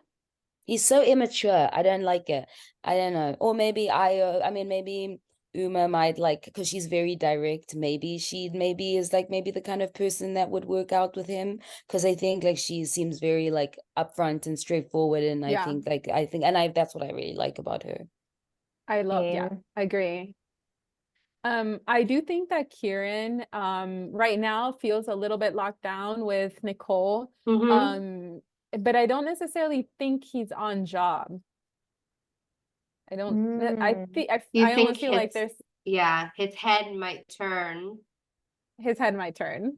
Speaker 3: He's so immature. I don't like it. I don't know. Or maybe I mean maybe Uma might like because she's very direct. Maybe she maybe is like maybe the kind of person that would work out with him. Because I think like she seems very like upfront and straightforward. And
Speaker 2: Yeah,
Speaker 3: I think and I that's what I really like about her.
Speaker 2: yeah,
Speaker 1: Same.
Speaker 2: I agree. I do think that Kieran, right now feels a little bit locked down with Nicole.
Speaker 4: Mm-hmm.
Speaker 2: But I don't necessarily think he's on job. I don't, I
Speaker 1: Mm.
Speaker 2: think,
Speaker 4: You
Speaker 2: I
Speaker 4: think
Speaker 2: almost feel like
Speaker 4: his head might turn.
Speaker 2: his head might turn.
Speaker 1: Okay,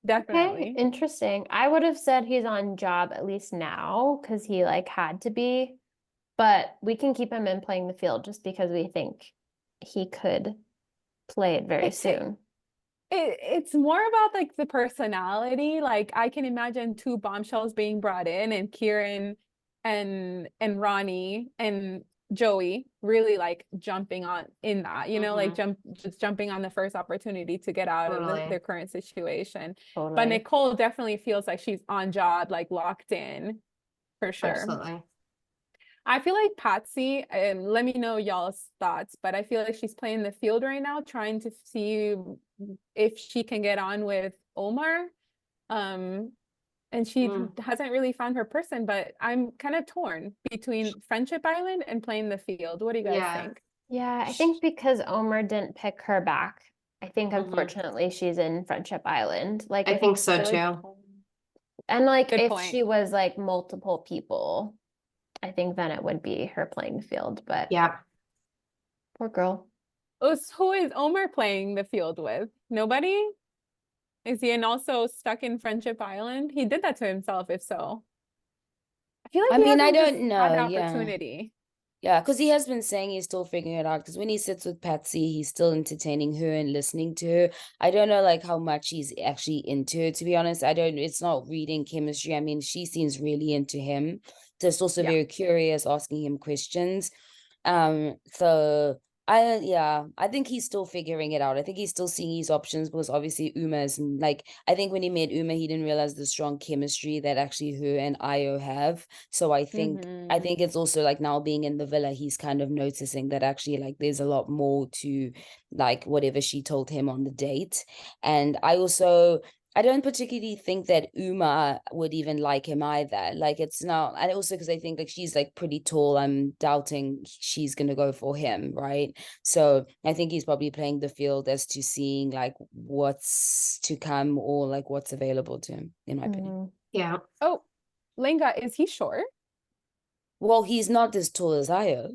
Speaker 2: Definitely.
Speaker 1: interesting. I would have said he's on job at least now because he like had to be, but we can keep him in playing the field just because we think he could play it very
Speaker 2: It's,
Speaker 1: soon.
Speaker 2: it's more about like the personality. Like I can imagine two bombshells being brought in and Kieran and Ronnie and Joey really like jumping on in that, like just jumping on the first opportunity to get out of
Speaker 4: Totally.
Speaker 2: their current situation. But
Speaker 1: Totally.
Speaker 2: Nicole definitely feels like she's on job, like locked in for sure.
Speaker 4: Absolutely.
Speaker 2: I feel like Patsy, and let me know y'all's thoughts, but I feel like she's playing the field right now, trying to see if she can get on with Omar. And she hasn't really found her person, but I'm kind of torn between Friendship Island and playing the field. What do you guys think?
Speaker 1: Yeah, I think because Omer didn't pick her back, I think
Speaker 4: Mhm.
Speaker 1: unfortunately she's in Friendship Island. Like
Speaker 4: I
Speaker 1: if
Speaker 4: think so
Speaker 2: Really?
Speaker 4: too.
Speaker 1: and like
Speaker 2: Good
Speaker 1: if
Speaker 2: point.
Speaker 1: she was like multiple people, I think then it would be her playing the field, but
Speaker 4: Yeah.
Speaker 1: poor girl.
Speaker 2: Who is Omar playing the field with? Nobody? Is he and also stuck in Friendship Island? He did that to himself, if so. I feel like
Speaker 3: I
Speaker 2: he
Speaker 3: mean, I
Speaker 2: hasn't just
Speaker 3: don't
Speaker 2: had
Speaker 3: know.
Speaker 2: the
Speaker 3: Yeah.
Speaker 2: opportunity.
Speaker 3: Yeah, because he has been saying he's still figuring it out. Because when he sits with Patsy, he's still entertaining her and listening to her. I don't know like how much he's actually into her, to be honest. It's not reading chemistry. I mean, she seems really into him. Just also
Speaker 2: Yeah.
Speaker 3: very curious, asking him questions. So I think he's still figuring it out. I think he's still seeing his options because obviously Uma's like I think when he met Uma, he didn't realize the strong chemistry that actually her and Io have. So I think it's also like now being in the villa, he's kind of noticing that actually like there's a lot more to like whatever she told him on the date. And I don't particularly think that Uma would even like him either. Like it's not, and also because I think like she's like pretty tall. I'm doubting she's gonna go for him, right? So I think he's probably playing the field as to seeing like what's to come or like what's available to him, in my opinion.
Speaker 4: Yeah.
Speaker 2: Oh, Lenga, is he short?
Speaker 3: Well, he's not as tall as Io.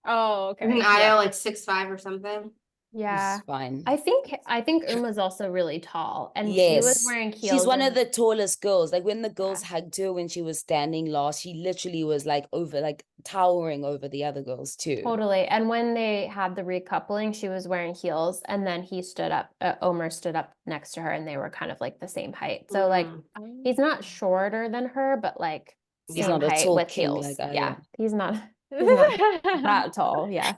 Speaker 2: Oh,
Speaker 4: Isn't
Speaker 2: okay.
Speaker 4: Io
Speaker 1: Yeah.
Speaker 4: like 6'5" or something?
Speaker 1: Yeah.
Speaker 3: fine.
Speaker 1: I think Uma's also really tall, and she was
Speaker 3: Yes.
Speaker 1: wearing
Speaker 3: She's
Speaker 1: heels
Speaker 3: one of
Speaker 1: and
Speaker 3: the tallest girls. Like when the girls
Speaker 1: yeah,
Speaker 3: hugged her when she was standing last, she literally was like over, like towering over the other girls too.
Speaker 1: totally. And when they had the recoupling, she was wearing heels, and then he stood up, Omer stood up next to her, and they were kind of like the same height. So like
Speaker 4: Mm,
Speaker 1: he's not shorter than her, but like
Speaker 3: He's
Speaker 4: yeah.
Speaker 1: same
Speaker 3: not a
Speaker 1: height
Speaker 3: tall
Speaker 1: with
Speaker 3: king
Speaker 1: heels.
Speaker 3: like I
Speaker 1: Yeah,
Speaker 3: am.
Speaker 1: he's not that tall. Yeah.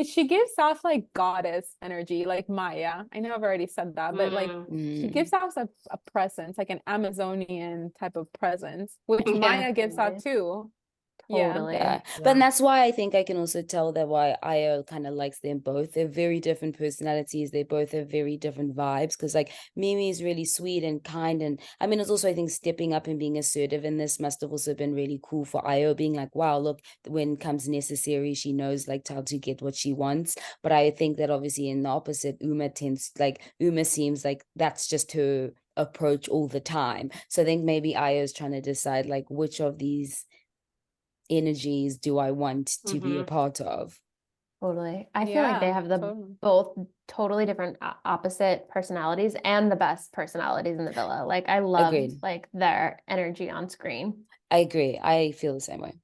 Speaker 2: She gives off like goddess energy, like Maya. I know I've already said that, but like she
Speaker 3: Mm.
Speaker 2: gives off a presence, like an Amazonian type of presence, which
Speaker 4: Yeah.
Speaker 2: Maya gives out
Speaker 1: Totally.
Speaker 2: too. Yeah.
Speaker 1: Totally.
Speaker 3: Yeah, but
Speaker 4: Yeah.
Speaker 3: that's why I think I can also tell that why Io kind of likes them both. They're very different personalities. They both have very different vibes. Because like Mimi is really sweet and kind, and I mean, it's also I think stepping up and being assertive in this must have also been really cool for Io, being like, wow, look, when it comes necessary, she knows like how to get what she wants. But I think that obviously in the opposite, Uma seems like that's just her approach all the time. So I think maybe Io is trying to decide like which of these energies do I want to be a part of?
Speaker 1: Totally. I feel like they
Speaker 2: Yeah,
Speaker 1: have the
Speaker 2: totally.
Speaker 1: both totally different opposite personalities and the best personalities in the villa. Like I loved
Speaker 3: Agreed.
Speaker 1: like their energy on screen.
Speaker 3: I agree. I feel the same way.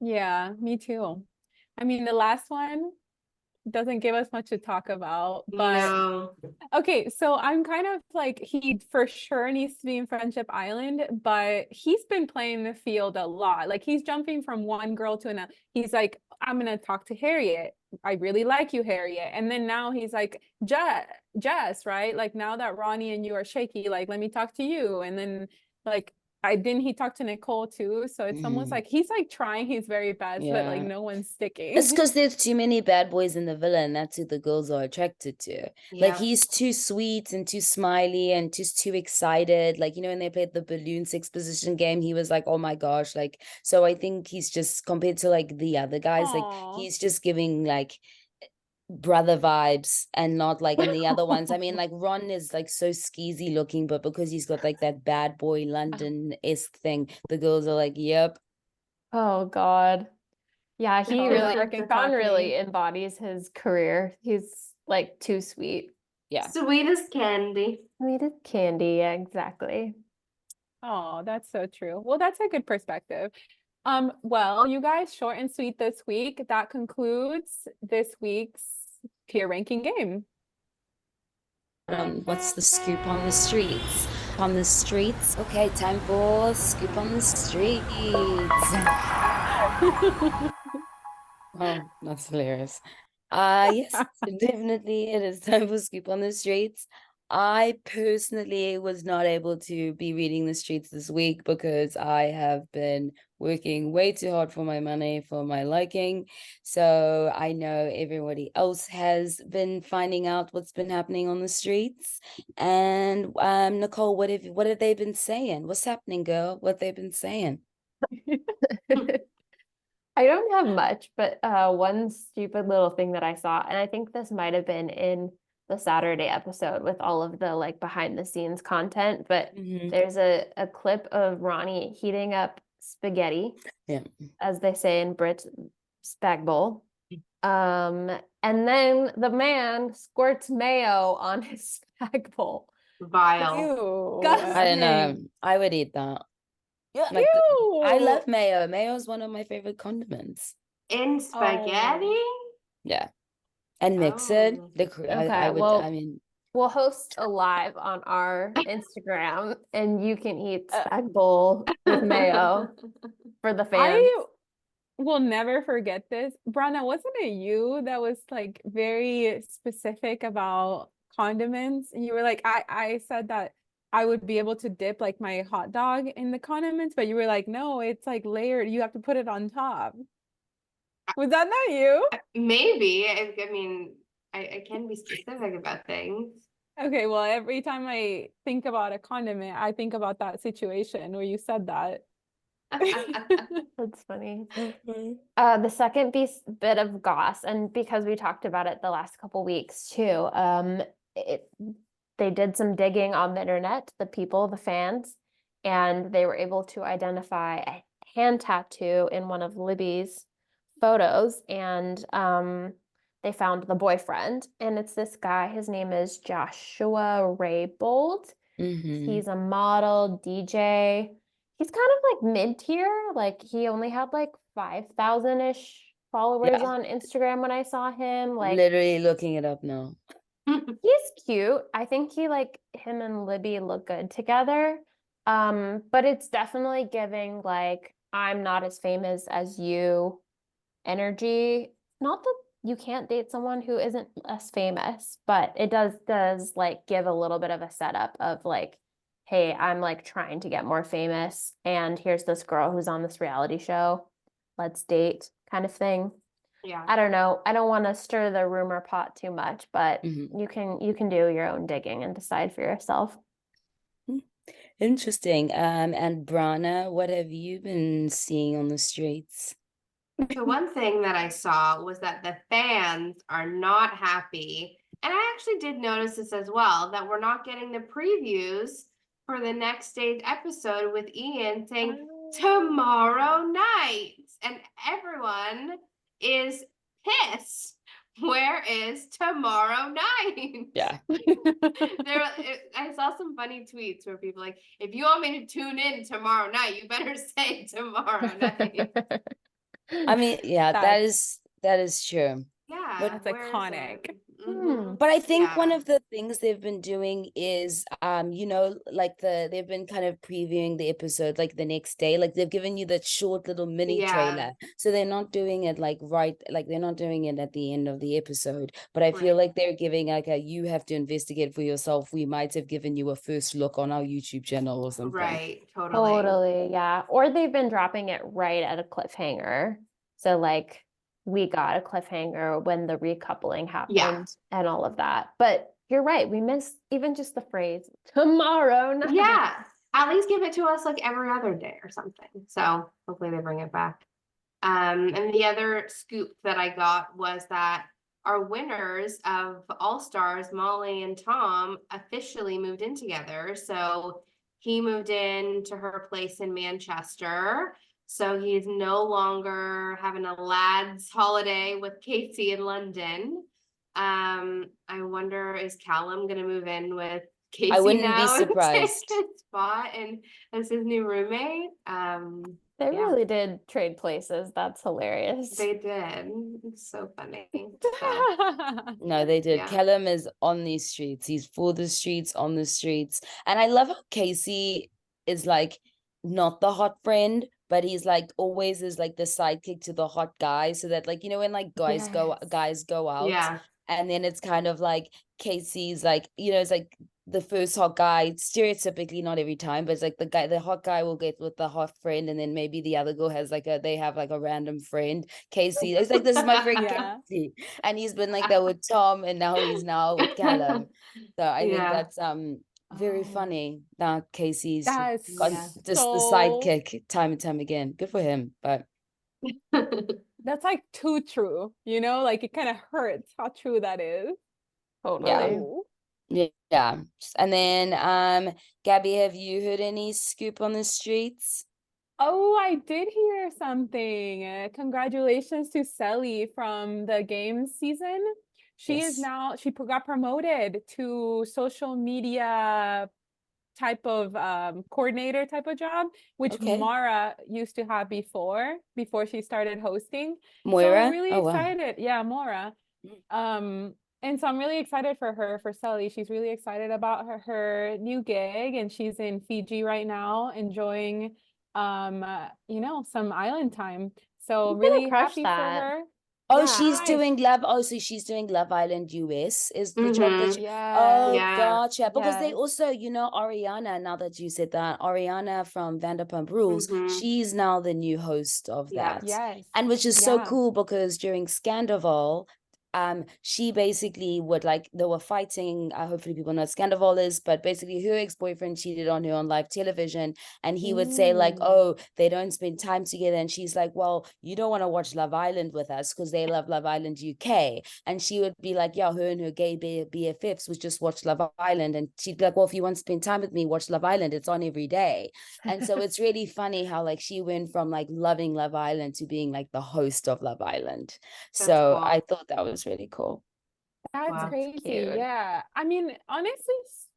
Speaker 2: Yeah, me too. I mean, the last one doesn't give us much to talk about, but
Speaker 4: No.
Speaker 2: okay, so I'm kind of like he for sure needs to be in Friendship Island, but he's been playing the field a lot. Like he's jumping from one girl to another. He's like, I'm gonna talk to Harriet. I really like you, Harriet. And then now he's like, Jess, right? Like now that Ronnie and you are shaky, like let me talk to you. And then like I didn't he talk to Nicole too. So it's almost like he's like trying his very best, but like
Speaker 3: Yeah.
Speaker 2: no one's
Speaker 3: It's
Speaker 2: sticking.
Speaker 3: because there's too many bad boys in the villa, and that's who the girls are attracted to. Like
Speaker 4: Yep.
Speaker 3: he's too sweet and too smiley and just too excited. Like, you know, when they played the balloon six position game, he was like, oh my gosh. Like, so I think he's just compared to like the other guys, like
Speaker 2: Aw.
Speaker 3: he's just giving like brother vibes and not like in the other ones. I mean, like Ron is like so skeezy looking, but because he's got like that bad boy London-esque thing, the girls are like, yep.
Speaker 1: Oh God. Yeah, he
Speaker 2: They're
Speaker 1: really
Speaker 2: freaking
Speaker 1: Sean really
Speaker 2: cocky.
Speaker 1: embodies his career. He's like too sweet.
Speaker 3: Yeah.
Speaker 4: Sweet as candy.
Speaker 1: Sweet as candy, yeah, exactly.
Speaker 2: Oh, that's so true. Well, that's a good perspective. Well, you guys, short and sweet this week. That concludes this week's tier ranking game.
Speaker 3: What's the scoop on the streets? On the streets? Okay, time for scoop on the streets. Oh, that's hilarious. Yes, definitely it is time for Scoop on the Streets. I personally was not able to be reading the streets this week because I have been working way too hard for my money, for my liking. So I know everybody else has been finding out what's been happening on the streets. And Nicole, what have they been saying? What's happening, girl? What they've been saying?
Speaker 1: I don't have much, but one stupid little thing that I saw, and I think this might have been in the Saturday episode with all of the like behind the scenes content, but
Speaker 3: Mhm.
Speaker 1: there's a clip of Ronnie heating up spaghetti,
Speaker 3: Yeah.
Speaker 1: as they say in Brit, spag bowl. And then the man squirts mayo on his spag bowl.
Speaker 4: Vile.
Speaker 2: Ew.
Speaker 3: I don't know.
Speaker 1: Disgusting.
Speaker 3: I would eat that.
Speaker 1: Yeah.
Speaker 3: Like I love
Speaker 2: Ew.
Speaker 3: mayo. Mayo is one of my favorite condiments.
Speaker 4: In
Speaker 2: Oh.
Speaker 4: spaghetti?
Speaker 3: Yeah. And mix it.
Speaker 4: Oh.
Speaker 3: I
Speaker 1: Okay,
Speaker 3: would, I
Speaker 1: well,
Speaker 3: mean,
Speaker 1: we'll host a live on our Instagram and you can eat
Speaker 2: Uh,
Speaker 1: spag bowl with mayo for the fans.
Speaker 2: I will never forget this. Brana, wasn't it you that was like very specific about condiments? And you were like, I said that I would be able to dip like my hot dog in the condiments, but you were like, no, it's like layered. You have to put it on top. Was that not you?
Speaker 4: Maybe. I mean, I can be specific about things.
Speaker 2: Okay, well, every time I think about a condiment, I think about that situation where you said that.
Speaker 1: That's funny. The second bit of goss, and because we talked about it the last couple weeks too, they did some digging on the internet, the people, the fans, and they were able to identify a hand tattoo in one of Libby's photos. And they found the boyfriend, and it's this guy. His name is Joshua Raybold.
Speaker 3: Mm-hmm.
Speaker 1: He's a model, DJ. He's kind of like mid-tier. Like he only had like 5,000-ish followers
Speaker 3: Yeah.
Speaker 1: on Instagram when I saw him. Like
Speaker 3: Literally looking it up now.
Speaker 1: he's cute. I think him and Libby look good together. But it's definitely giving like I'm not as famous as you energy. Not that you can't date someone who isn't as famous, but it does like give a little bit of a setup of like, hey, I'm like trying to get more famous, and here's this girl who's on this reality show. Let's date kind of thing.
Speaker 4: Yeah.
Speaker 1: I don't know. I don't want to stir the rumor pot too much, but
Speaker 3: Mhm.
Speaker 1: you can do your own digging and decide for yourself.
Speaker 3: Interesting. And Brana, what have you been seeing on the streets?
Speaker 4: So one thing that I saw was that the fans are not happy. And I actually did notice this as well, that we're not getting the previews for the next day's episode with Ian saying tomorrow night. And everyone is pissed. Where is tomorrow night?
Speaker 3: Yeah.
Speaker 4: I saw some funny tweets where people like, if you want me to tune in tomorrow night, you better say tomorrow night.
Speaker 3: I mean, yeah,
Speaker 2: That's
Speaker 3: that is true.
Speaker 4: Yeah,
Speaker 2: That's
Speaker 4: where is
Speaker 2: iconic.
Speaker 4: it? Mhm.
Speaker 3: But I think one
Speaker 4: Yeah.
Speaker 3: of the things they've been doing is, you know, like they've been kind of previewing the episode like the next day. Like they've given you that short little mini
Speaker 4: Yeah.
Speaker 3: trailer. So they're not doing it like they're not doing it at the end of the episode. But I feel
Speaker 4: Right.
Speaker 3: like they're giving like you have to investigate for yourself. We might have given you a first look on our YouTube channel or something.
Speaker 4: Right, totally.
Speaker 1: Totally, yeah. Or they've been dropping it right at a cliffhanger. So like we got a cliffhanger when the recoupling happened and all of that. But you're right, we missed even just the phrase tomorrow night.
Speaker 4: Yeah, at least give it to us like every other day or something. So hopefully they bring it back. And the other scoop that I got was that our winners of All Stars, Molly and Tom, officially moved in together. So he moved in to her place in Manchester. So he's no longer having a lads holiday with Casey in London. I wonder, is Callum gonna move in with Casey
Speaker 3: wouldn't be
Speaker 4: now and take
Speaker 3: surprised.
Speaker 4: his spot and as his new roommate?
Speaker 1: They
Speaker 4: Yeah.
Speaker 1: really did trade places. That's hilarious.
Speaker 4: They did. It's so funny.
Speaker 3: No, they did.
Speaker 4: Yeah.
Speaker 3: Callum is on these streets. He's for the streets, on the streets. And I love how Casey is like not the hot friend, but he's like always is like the sidekick to the hot guy. So that like, you know, when like guys go out
Speaker 4: Yeah.
Speaker 3: and then it's kind of like Casey's like, you know, it's like the first hot guy, stereotypically, not every time, but it's like the hot guy will get with the hot friend, and then maybe the other girl has they have like a random friend. Casey, it's like, this is my friend
Speaker 2: Yeah.
Speaker 3: Casey, and he's been like that with Tom, and now he's with Callum. So I think
Speaker 4: Yeah.
Speaker 3: that's very
Speaker 2: Oh,
Speaker 3: funny that Casey's
Speaker 2: That's
Speaker 3: got
Speaker 4: Yeah.
Speaker 3: just the
Speaker 2: so
Speaker 3: sidekick time and time again. Good for him, but
Speaker 2: that's like too true, you know, like it kind of hurts how true that is.
Speaker 1: Totally.
Speaker 2: Ooh.
Speaker 3: yeah. And then Gabby, have you heard any scoop on the streets?
Speaker 2: Oh, I did hear something. Congratulations to Sally from the games season. She is
Speaker 3: Yes.
Speaker 2: now, got promoted to social media type of coordinator type of job, which
Speaker 3: Okay.
Speaker 2: Mara used to have before she started hosting.
Speaker 3: Moira?
Speaker 2: So really
Speaker 3: Oh, wow.
Speaker 2: excited. Yeah, Mara. And so I'm really excited for her, for Sally. She's really excited about her new gig, and she's in Fiji right now enjoying you know, some island time. So
Speaker 1: She's gonna
Speaker 2: really
Speaker 1: crush
Speaker 2: happy for
Speaker 1: that.
Speaker 2: her.
Speaker 3: Oh,
Speaker 4: Yeah.
Speaker 3: she's
Speaker 2: Nice.
Speaker 3: doing Love. Oh, so she's doing Love Island US is the job that she,
Speaker 2: Yes.
Speaker 3: oh,
Speaker 4: Yeah.
Speaker 3: gotcha. Because they
Speaker 2: Yes.
Speaker 3: also, you know, Ariana, now that you said that, Ariana from Vanderpump Rules,
Speaker 4: Mhm.
Speaker 3: she's now the new host of
Speaker 4: Yeah.
Speaker 3: that.
Speaker 2: Yes.
Speaker 3: And which is so
Speaker 2: Yeah.
Speaker 3: cool because during Scandival, she basically would like, they were fighting, hopefully people know what Scandival is, but basically her ex-boyfriend cheated on her on live television, and he would say like, oh, they don't spend time together, and she's like, well, you don't want to watch Love Island with us because they love Love Island UK, and she would be like, yeah, her and her gay BFFs would just watch Love Island, and she'd be like, well, if you want to spend time with me, watch Love Island, it's on every day. And so it's really funny how like she went from like loving Love Island to being like the host of Love Island.
Speaker 4: That's
Speaker 3: So
Speaker 4: cool.
Speaker 3: I thought that was was really cool.
Speaker 2: That's
Speaker 4: Wow.
Speaker 2: crazy.
Speaker 1: Cute.
Speaker 2: Yeah. I mean, honestly,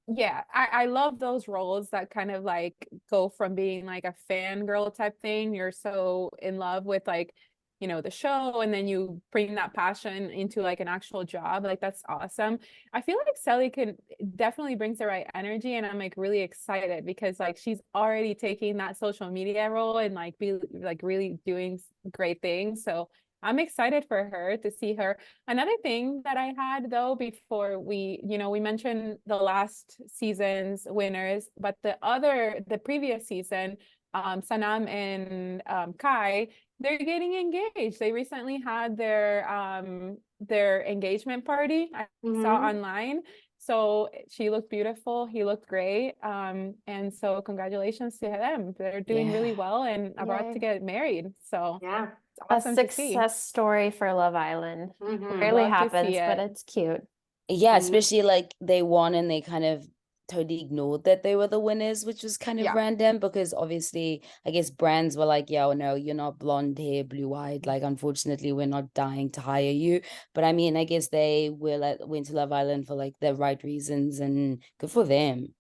Speaker 2: yeah, I love those roles that kind of like go from being like a fangirl type thing. You're so in love with like, the show, and then you bring that passion into like an actual job. Like that's awesome. I feel like Sally can definitely brings the right energy, and I'm like really excited because like she's already taking that social media role and like be like really doing great things. So I'm excited for her to see her. Another thing that I had though, before we mentioned the last season's winners, but the previous season, Sanam and Kai, they're getting engaged. They recently had their engagement party. I saw
Speaker 4: Mhm.
Speaker 2: online. So she looked beautiful. He looked great. And so congratulations to them. They're doing
Speaker 3: Yeah.
Speaker 2: really well and about to
Speaker 1: Yay.
Speaker 2: get married. So
Speaker 4: Yeah.
Speaker 2: it's
Speaker 1: A
Speaker 2: awesome to see.
Speaker 1: success story for Love Island.
Speaker 4: Mhm.
Speaker 1: Rarely
Speaker 2: Love to
Speaker 1: happens,
Speaker 2: see
Speaker 1: but
Speaker 2: it.
Speaker 1: it's cute.
Speaker 3: Yeah,
Speaker 4: And
Speaker 3: especially like they won and they kind of totally ignored that they were the winners, which was kind of
Speaker 2: Yeah.
Speaker 3: random because obviously I guess brands were like, yeah, well, no, you're not blonde hair, blue eyed. Like, unfortunately, we're not dying to hire you. But I mean, I guess they went to Love Island for like the right reasons, and good for them.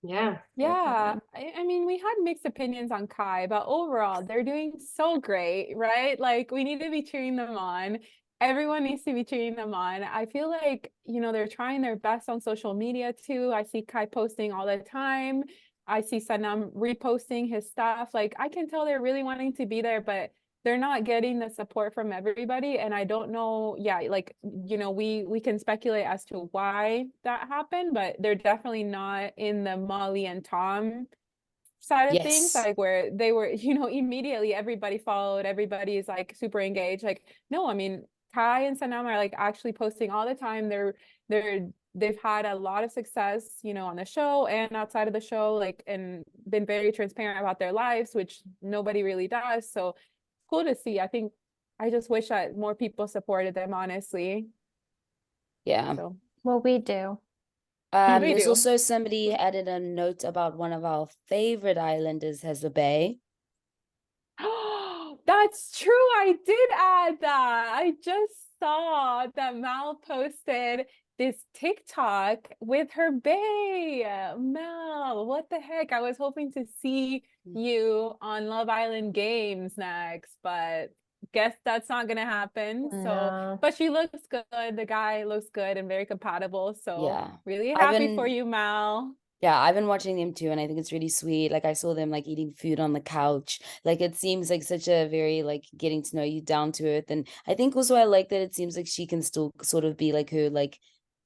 Speaker 4: yeah.
Speaker 2: Yeah,
Speaker 1: Definitely.
Speaker 2: I mean, we had mixed opinions on Kai, but overall, they're doing so great, right? Like, we need to be cheering them on. Everyone needs to be cheering them on. I feel like, they're trying their best on social media too. I see Kai posting all the time. I see Sanam reposting his stuff. Like, I can tell they're really wanting to be there, but they're not getting the support from everybody. And I don't know, yeah, like, we can speculate as to why that happened, but they're definitely not in the Molly and Tom side of things,
Speaker 3: Yes.
Speaker 2: like where they were, immediately everybody followed, everybody's like super engaged. Like, no, I mean, Kai and Sanam are like actually posting all the time. They've had a lot of success, on the show and outside of the show, like, and been very transparent about their lives, which nobody really does. So cool to see. I just wish that more people supported them, honestly.
Speaker 3: Yeah.
Speaker 2: So
Speaker 1: Well, we do.
Speaker 2: we
Speaker 3: There's
Speaker 2: do.
Speaker 3: also somebody added a note about one of our favorite islanders has a bay.
Speaker 2: That's true. I did add that. I just saw that Mal posted this TikTok with her bae. Mal, what the heck? I was hoping to see you on Love Island Games next, but guess that's not gonna happen. So,
Speaker 1: No.
Speaker 2: but she looks good. The guy looks good and very compatible. So,
Speaker 3: Yeah.
Speaker 2: really
Speaker 3: I've
Speaker 2: happy for
Speaker 3: been
Speaker 2: you, Mal.
Speaker 3: Yeah, I've been watching them too, and I think it's really sweet. Like I saw them like eating food on the couch. Like it seems like such a very like getting to know you down to earth. And I think also I like that it seems like she can still sort of be like her like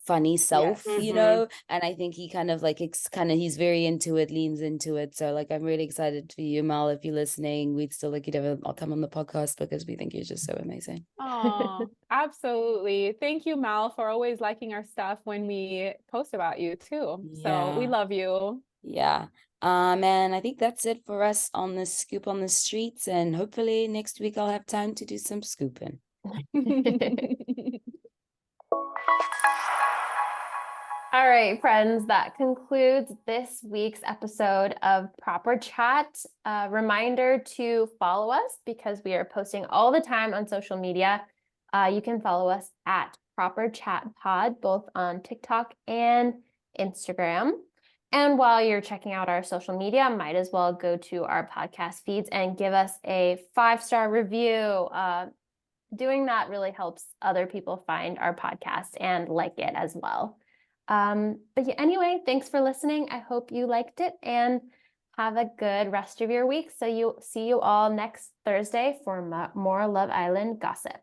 Speaker 3: funny
Speaker 2: Yes.
Speaker 3: self,
Speaker 4: Mhm.
Speaker 3: And I think he kind of like he's very into it, leans into it. So like I'm really excited for you, Mal. If you're listening, we'd still like you to I'll come on the podcast because we think you're just so amazing.
Speaker 2: Oh, absolutely. Thank you, Mal, for always liking our stuff when we post about you too. So we
Speaker 3: Yeah.
Speaker 2: love you.
Speaker 3: Yeah. And I think that's it for us on the scoop on the streets. And hopefully next week I'll have time to do some scooping.
Speaker 1: All right, friends, that concludes this week's episode of Proper Chat. Reminder to follow us because we are posting all the time on social media. You can follow us at Proper Chat Pod, both on TikTok and Instagram. And while you're checking out our social media, might as well go to our podcast feeds and give us a 5-star review. Doing that really helps other people find our podcast and like it as well. But yeah, anyway, thanks for listening. I hope you liked it and have a good rest of your week. So see you all next Thursday for more Love Island gossip.